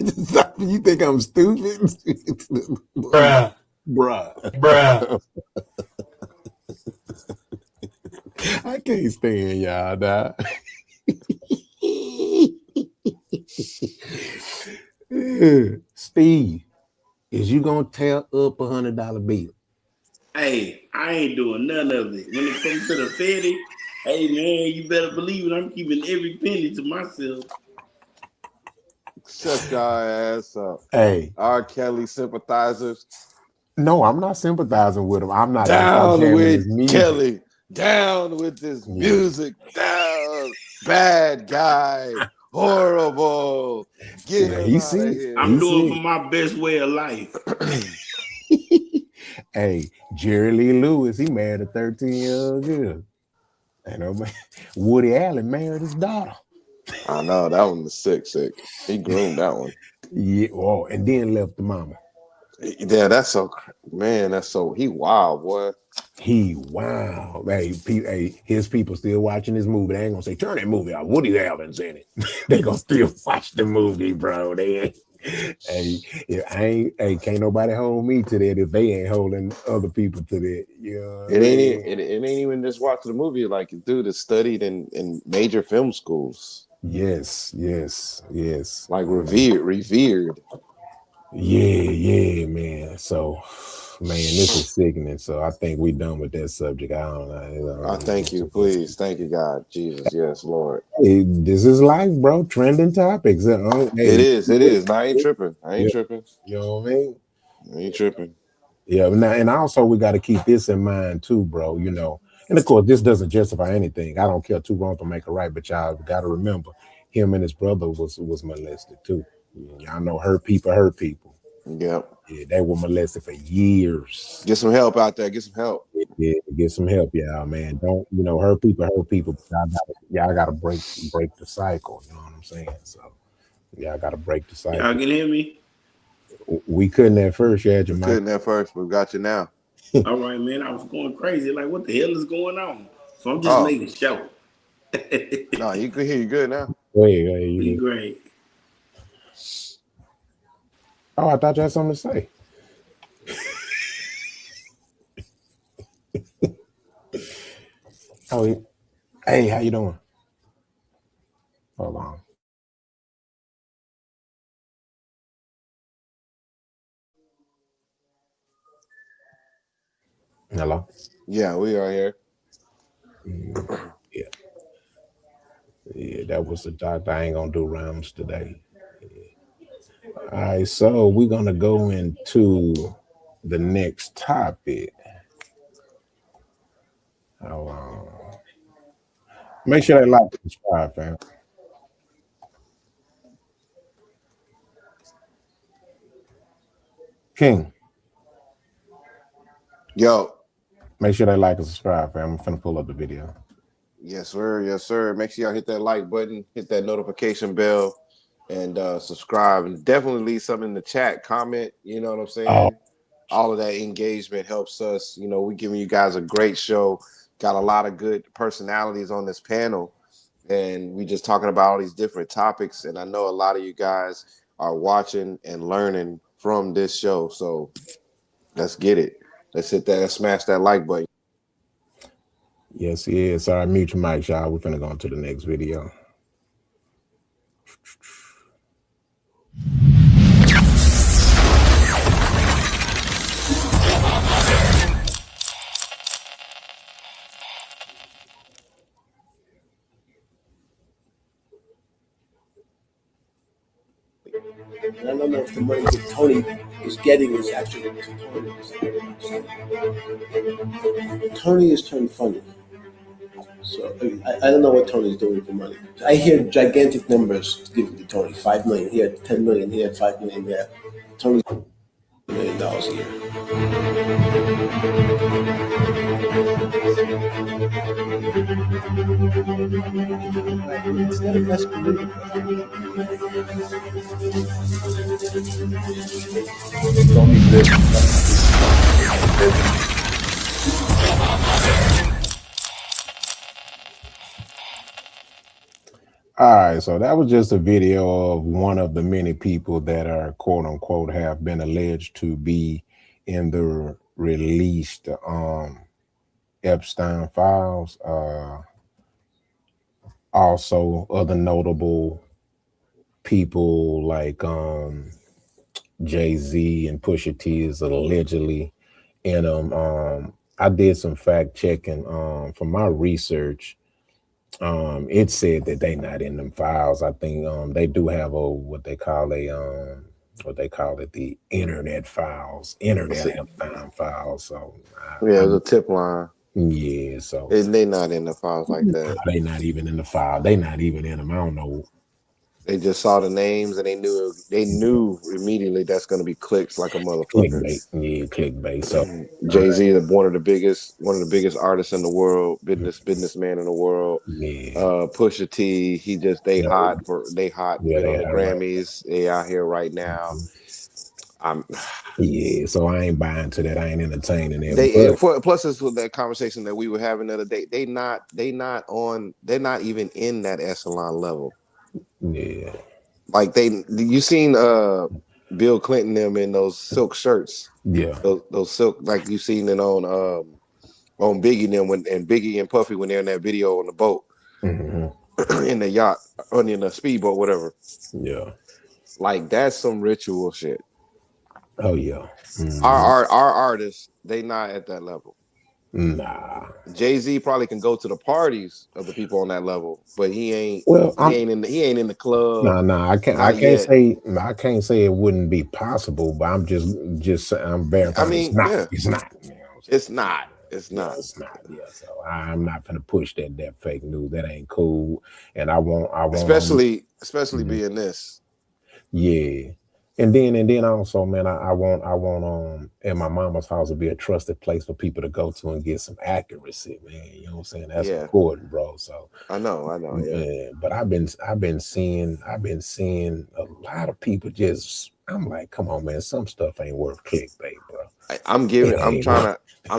Stop it. You think I'm stupid? Bruh. Bruh. I can't stand y'all, dog. Steve, is you gonna tear up $100 bill? Hey, I ain't doing none of it. When it comes to the Fetty, hey man, you better believe it. I'm keeping every penny to myself. Shut your ass up. Hey, R. Kelly sympathizers. no, I'm not sympathizing with him. I'm not. Down That's with his music. Kelly. Down with this music. Down. Bad guy. Horrible. Get him out of here. I'm doing for my best way of life. Hey, Jerry Lee Lewis, he married a 13-year-old girl. And Woody Allen married his daughter. I know, that one was sick. He groomed that one. Yeah, oh, and then left the mama. Yeah, that's so, man, he wild, boy. He wild. Hey, his people still watching this movie. They ain't gonna say, turn that movie out. Woody Allen's in it. They gonna still watch the movie, bro. They ain't. Hey, can't nobody hold me to that if they ain't holding other people to that. It ain't even just watching the movie. Like, dude is studied in major film schools. Yes. Like revered. Yeah, man. So, man, this is sickening. So I think we done with that subject. I don't know. Thank you, please. Thank you, God. Jesus, yes, Lord. Hey, this is life, bro. Trending topics. Hey, it is. I ain't tripping. You know what I mean? I ain't tripping. Yeah, and also we got to keep this in mind too, bro. You know, and of course, this doesn't justify anything. I don't care two wrongs to make a right, but y'all got to remember, him and his brother was molested too. Y'all know hurt people. Yep. Yeah, they were molested for years. Get some help out there. Get some help. Yeah, get some help, y'all, man. Don't hurt people. Y'all gotta break the cycle. You know what I'm saying? So y'all gotta break the cycle. Y'all can hear me? We couldn't at first, yeah, Jamaica. Couldn't at first. We've got you now. All right, man. I was going crazy. Like, what the hell is going on? So I'm just making sure. No, you can hear you good now. Go ahead. You great. Oh, I thought you had something to say. Oh, hey, how you doing? Hold on. Hello? Yeah, we are here. Yeah, that was the doctor. I ain't gonna do rounds today. All right, so we're gonna go into the next topic. Hold on. Make sure they like and subscribe, fam. King. Yo. Make sure they like and subscribe, fam. I'm finna pull up the video. Yes, sir. Make sure y'all hit that like button, hit that notification bell, and subscribe. And definitely leave something in the chat, comment. You know what I'm saying? All of that engagement helps us. You know, we're giving you guys a great show. Got a lot of good personalities on this panel. And we just talking about all these different topics. And I know a lot of you guys are watching and learning from this show. So let's get it. Let's hit that and smash that like button. Yes, he is. Sorry, mute your mic, y'all. We're finna go into the next video. And I don't know if the money that Tony is getting is actually Tony is trying to fund it. So I don't know what Tony's doing for money. I hear gigantic numbers given to Tony. 5 million here, 10 million here, 5 million there. Tony's $1 million a year. It's not a masquerade. Don't be good. All right, so that was just a video of one of the many people that are quote unquote have been alleged to be in the released Epstein files. Also other notable people like Jay-Z and Pusha T is allegedly in them. I did some fact checking from my research. It said that they not in them files. I think they do have a what they call it, the internet files, internet Epstein files. So Yeah, it was a tip line. yeah, so They not in the files like that. they not even in the file. They not even in them. I don't know. They just saw the names and they knew immediately that's gonna be clicks like a motherfucker. Clickbait. Yeah, clickbait. So Jay-Z is one of the biggest artists in the world, businessman in the world. yeah. Pusha T, they hot Yeah, been they on the are right. Grammys. They out here right now. Yeah, so I ain't buying to that. I ain't entertaining it. Plus it's with that conversation that we were having the other day. They're not even in that echelon level. Yeah. Like you seen Bill Clinton them in those silk shirts. Yeah. Those silk, like you seen it on Biggie them and Biggie and Puffy when they're in that video on the boat. In the yacht, or in the speedboat, whatever. Yeah. Like that's some ritual shit. Oh yeah. Our artists, they not at that level. Nah. Jay-Z probably can go to the parties of the people on that level, but he ain't. Well, he ain't in the club. Nah. I can't say it wouldn't be possible, but I'm verifying. It's not. Yeah. It's not. You know it's not. It's not. Yeah. So I'm not gonna push that fake news. That ain't cool. And I won't. Especially being this. Yeah. And then also, man, I want in my mama's house to be a trusted place for people to go to and get some accuracy, man. You know what I'm saying? That's important, bro. So I know, yeah. But I've been seeing a lot of people just. I'm like, come on, man, some stuff ain't worth clickbait, bro. I'm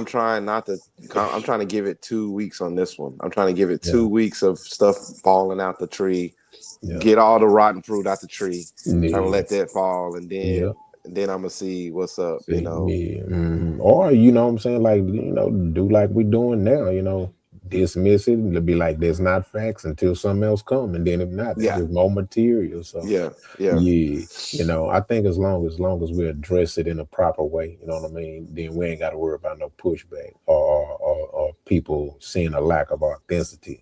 trying to give it 2 weeks on this one. I'm trying to give it 2 weeks of stuff falling out the tree. Yeah. Get all the rotten fruit out the tree. Trying to let that fall, and then I'm gonna see what's up. You know, or you know what I'm saying, like do like we're doing now. Dismiss it and be like, there's not facts until something else come, and then if not, there's more material. So yeah. I think as long as we address it in a proper way, you know what I mean, then we ain't got to worry about no pushback or people seeing a lack of authenticity.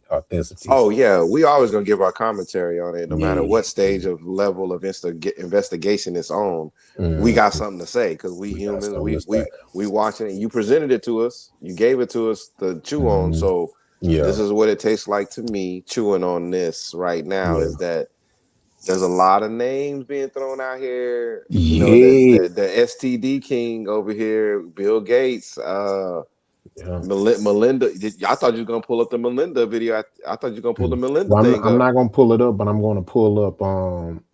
Oh yeah, we always gonna give our commentary on it, no matter what stage of level of investigation it's on. We got something to say because we humans. We watching it. You presented it to us. You gave it to us to chew on. So this is what it tastes like to me. Chewing on this right now is that there's a lot of names being thrown out here. You know, the STD king over here, Bill Gates. Melinda, I thought you were gonna pull up the Melinda video. I thought you were gonna pull the Melinda thing up. I'm not gonna pull it up, but I'm gonna pull up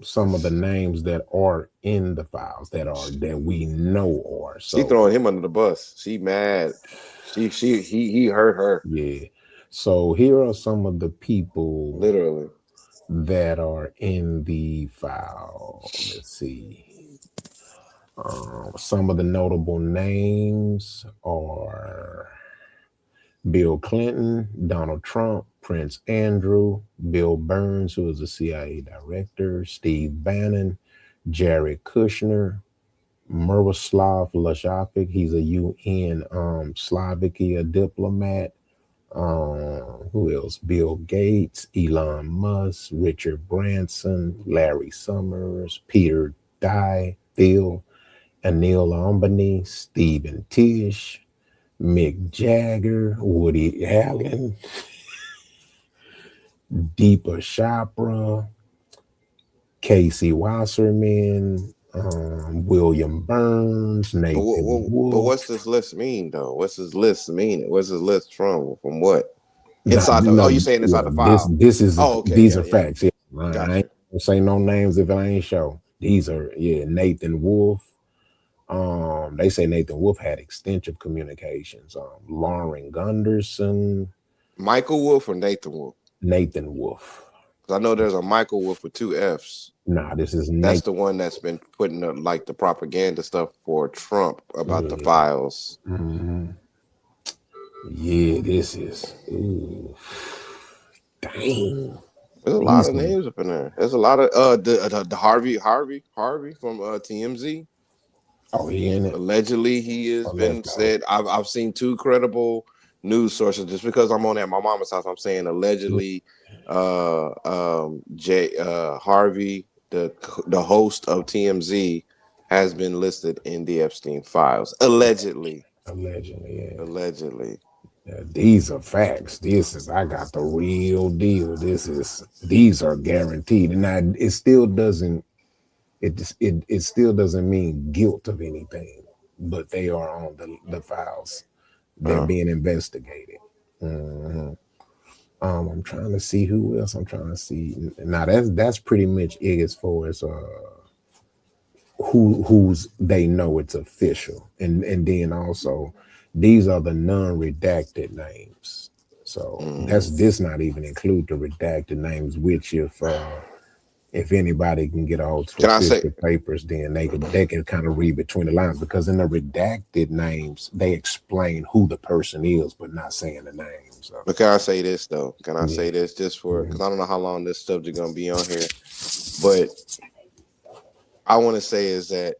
some of the names that are in the files that we know are. So she throwing him under the bus. She mad. He hurt her. Yeah. So here are some of the people literally that are in the file. Let's see. Some of the notable names are Bill Clinton, Donald Trump, Prince Andrew, Bill Burns, who is a CIA director, Steve Bannon, Jared Kushner, Miroslav Lajkovic, he's a UN Slovakia diplomat. Who else? Bill Gates, Elon Musk, Richard Branson, Larry Summers, Peter Dye, Phil, Anil Ambani, Stephen Tisch, Mick Jagger, Woody Allen, Deepa Chopra, Casey Wasserman, William Burns, Nathan Wolf. But what's this list mean though? What's this list mean? What's this list from what? Inside you saying inside the file? This is these are facts. Yeah. Gotcha. I ain't gonna say no names if I ain't show. These are Nathan Wolf, They say Nathan Wolf had extensive communications. Lauren Gunderson, Michael Wolf or Nathan Wolf? Nathan Wolf. Because I know there's a Michael Wolf with 2 F's. Nah, this is That's Nathan. the one that's been putting the propaganda stuff for Trump about the files. Mm-hmm. Yeah, this is. Ooh. Dang. There's a lot of names up in there. There's a lot of the Harvey from TMZ. Oh, he in it. Allegedly, he has been said. I've seen 2 credible news sources. Just because I'm on at my mama's house, I'm saying allegedly, Harvey, the host of TMZ, has been listed in the Epstein files. Allegedly. Yeah. Allegedly. Yeah, these are facts. I got the real deal. These are guaranteed, and it still doesn't mean guilt of anything, but they are on the files. They're being investigated. Mm-hmm. I'm trying to see who else. I'm trying to see. Now that's pretty much it as far as who's they know it's official, and then also these are the non-redacted names. So this not even include the redacted names, which if anybody can get a hold of official papers, then they can kind of read between the lines, because in the redacted names they explain who the person is, but not saying the name. So. But can I say this though? Can I say this just for because I don't know how long this subject gonna be on here, but I want to say is that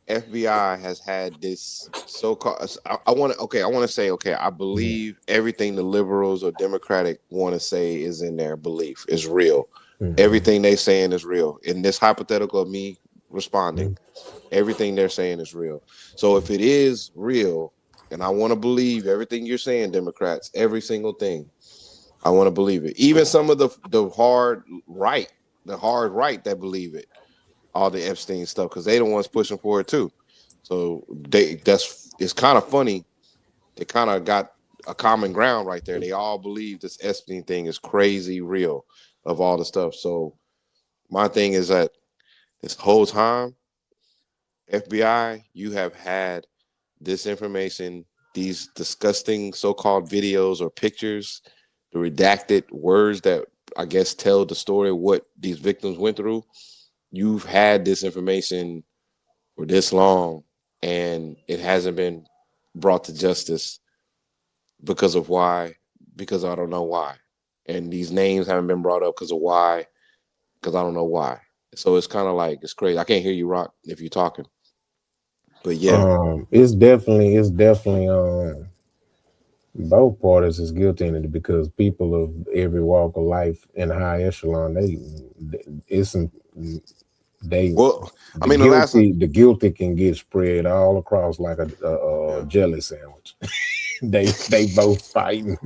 FBI has had this so-called. I want to say I believe everything the liberals or Democratic want to say is in their belief is real. Mm-hmm. Everything they saying is real. In this hypothetical of me responding, everything they're saying is real. So if it is real, and I want to believe everything you're saying, Democrats, every single thing, I want to believe it. Even some of the hard right that believe it. All the Epstein stuff, because they the ones pushing for it too. So it's kind of funny. They kind of got a common ground right there. They all believe this Epstein thing is crazy real of all the stuff. So my thing is that this whole time, FBI, you have had this information, these disgusting so-called videos or pictures, the redacted words that I guess tell the story of what these victims went through. You've had this information for this long, and it hasn't been brought to justice because of why? Because I don't know why. And these names haven't been brought up because of why? Because I don't know why. So it's kind of like, it's crazy. I can't hear you, Rock, if you're talking. But yeah. It's definitely both parties is guilty in it, because people of every walk of life in high echelon, the guilty can get spread all across like a jelly sandwich. they both fighting.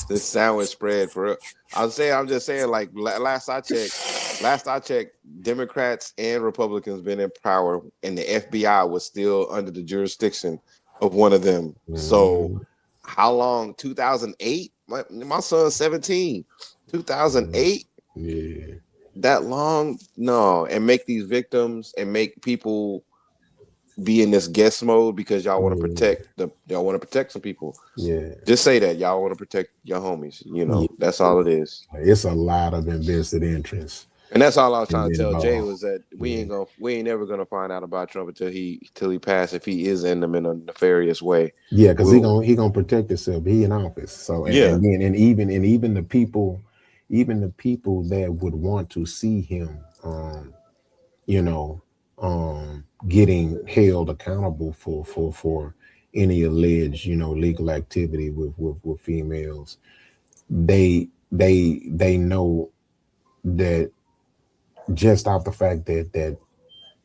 The sandwich spread for real. I'm just saying, like last I checked, Democrats and Republicans been in power, and the FBI was still under the jurisdiction of one of them. Mm-hmm. So how long? 2008? My son's 17. 2008? Yeah. That long? No. And make these victims and make people be in this guest mode because y'all want to protect some people. Yeah. Just say that y'all want to protect your homies. That's all it is. It's a lot of invested interest. And that's all I was trying to tell Jay, was that we ain't never gonna find out about Trump until he passed, if he is in them in a nefarious way. Yeah, because he gonna protect himself. He in office. So and even the people that would want to see him getting held accountable for any alleged legal activity with females, they know that just off the fact that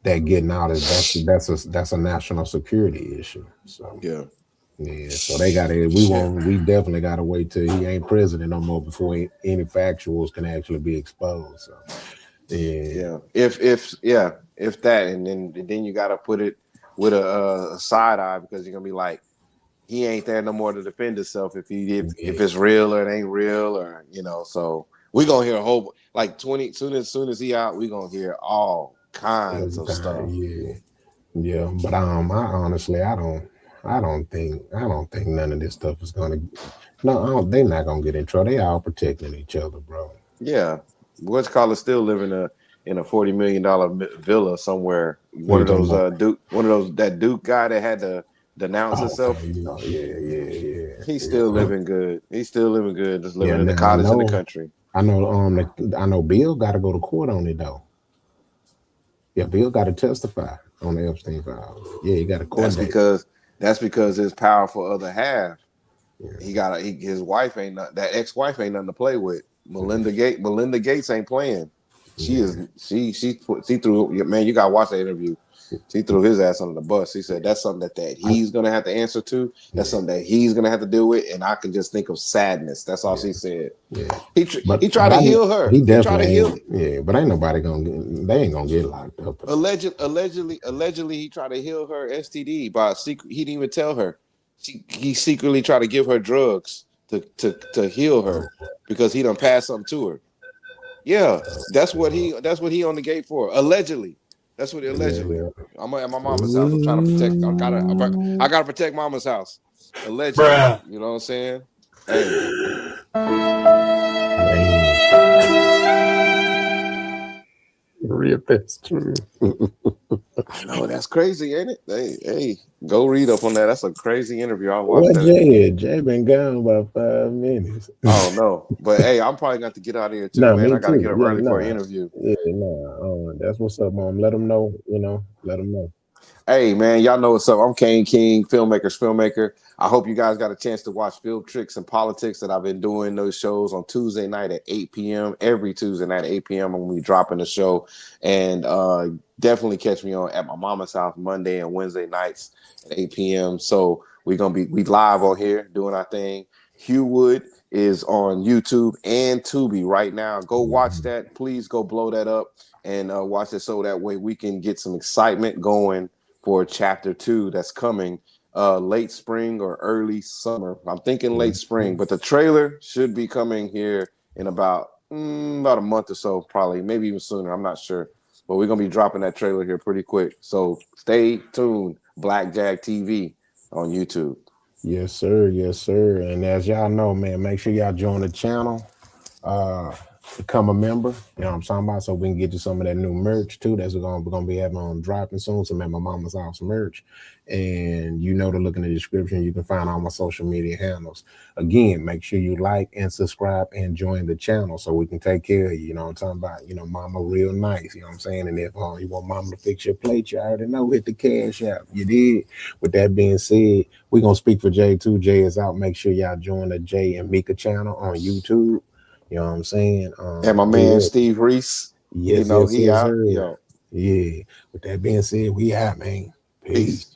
getting out is that's a national security issue. So so they we definitely gotta wait till he ain't president no more before any factuals can actually be exposed. So if that, and then you gotta put it with a side eye, because you're gonna be like, he ain't there no more to defend himself if it's real or it ain't real, or so we gonna hear a whole soon as he out, we gonna hear all kinds of stuff. Yeah, but I don't think none of this stuff is gonna. No, they're not gonna get in trouble. They all protecting each other, bro. Yeah, what's called still living in a $40 million villa somewhere. Who One you of talking those about? one of those that Duke guy that had to denounce Oh, himself. okay, you know, He's still yeah. living good. He's still living good. Just Yeah, living in the now I cottage in the know, country. I know Bill got to go to court on it though. Yeah, Bill got to testify on the Epstein files. Yeah, he got a court That's date. because his powerful other half. Yeah, His wife ain't that ex-wife ain't nothing to play with. Melinda Gates ain't playing. She yeah, is she threw, man, you gotta watch that interview. She threw his ass under the bus. He said that's something that I, he's gonna have to answer to. That's yeah, something that he's gonna have to deal with. And I can just think of sadness. That's all yeah, she said. yeah. He tried But to I heal her. he He tried definitely to heal. ain't. Yeah, but ain't nobody gonna get. They ain't gonna get locked up or nothing. Allegedly, he tried to heal her STD by secret. He didn't even tell her. He secretly tried to give her drugs to heal her because he done passed something to her. Yeah, that's what he on the gate for. Allegedly, that's what Yeah, allegedly. yeah. I'm at my mama's house. I'm trying to protect. I Ooh. gotta protect mama's house. Allegedly, Bruh. you know what I'm saying? Hey, Man, real that's true. I know that's crazy, ain't it? Hey, go read up on that. That's a crazy interview. I watched What that. Jay? Jay been gone about 5 minutes. Oh no, but hey, I'm probably got to get out of here too, Nah, man. me I got to too. get up Yeah, early for an nah, interview. yeah, nah. That's what's up, mom. Let them know. Let them know. Hey man, y'all know what's up. I'm Kane King, filmmaker. I hope you guys got a chance to watch Film Tricks and Politics that I've been doing those shows on Tuesday night at 8 p.m. Every Tuesday night at 8 p.m. I'm gonna be dropping the show. And definitely catch me on at my mama's house Monday and Wednesday nights at 8 p.m. So we live on here doing our thing. Hugh Wood is on YouTube and Tubi right now. Go watch that. Please go blow that up and watch it so that way we can get some excitement going for chapter 2 that's coming late spring or early summer. I'm thinking late spring, but the trailer should be coming here in about a month or so, probably, maybe even sooner. I'm not sure. But we're gonna be dropping that trailer here pretty quick. So stay tuned. Blackjack TV on YouTube. Yes, sir. Yes, sir. And as y'all know, man, make sure y'all join the channel. Uh, become a member. You know what I'm talking about? So we can get you some of that new merch too. That's we're gonna be having on dropping soon. Some at my mama's house merch. And you know to look in the description. You can find all my social media handles. Again, make sure you like and subscribe and join the channel so we can take care of you. You know what I'm talking about? You know, mama real nice. You know what I'm saying? And if you want mama to fix your plate, you already know, hit the cash app. You did. With that being said, we're gonna speak for Jay too. Jay is out. Make sure y'all join the Jay and Mika channel on YouTube. You know what I'm saying? And my man Good. Steve Reese, Yes, he yes, out. sir. Yo, Yeah. With that being said, we out, man. peace. Peace.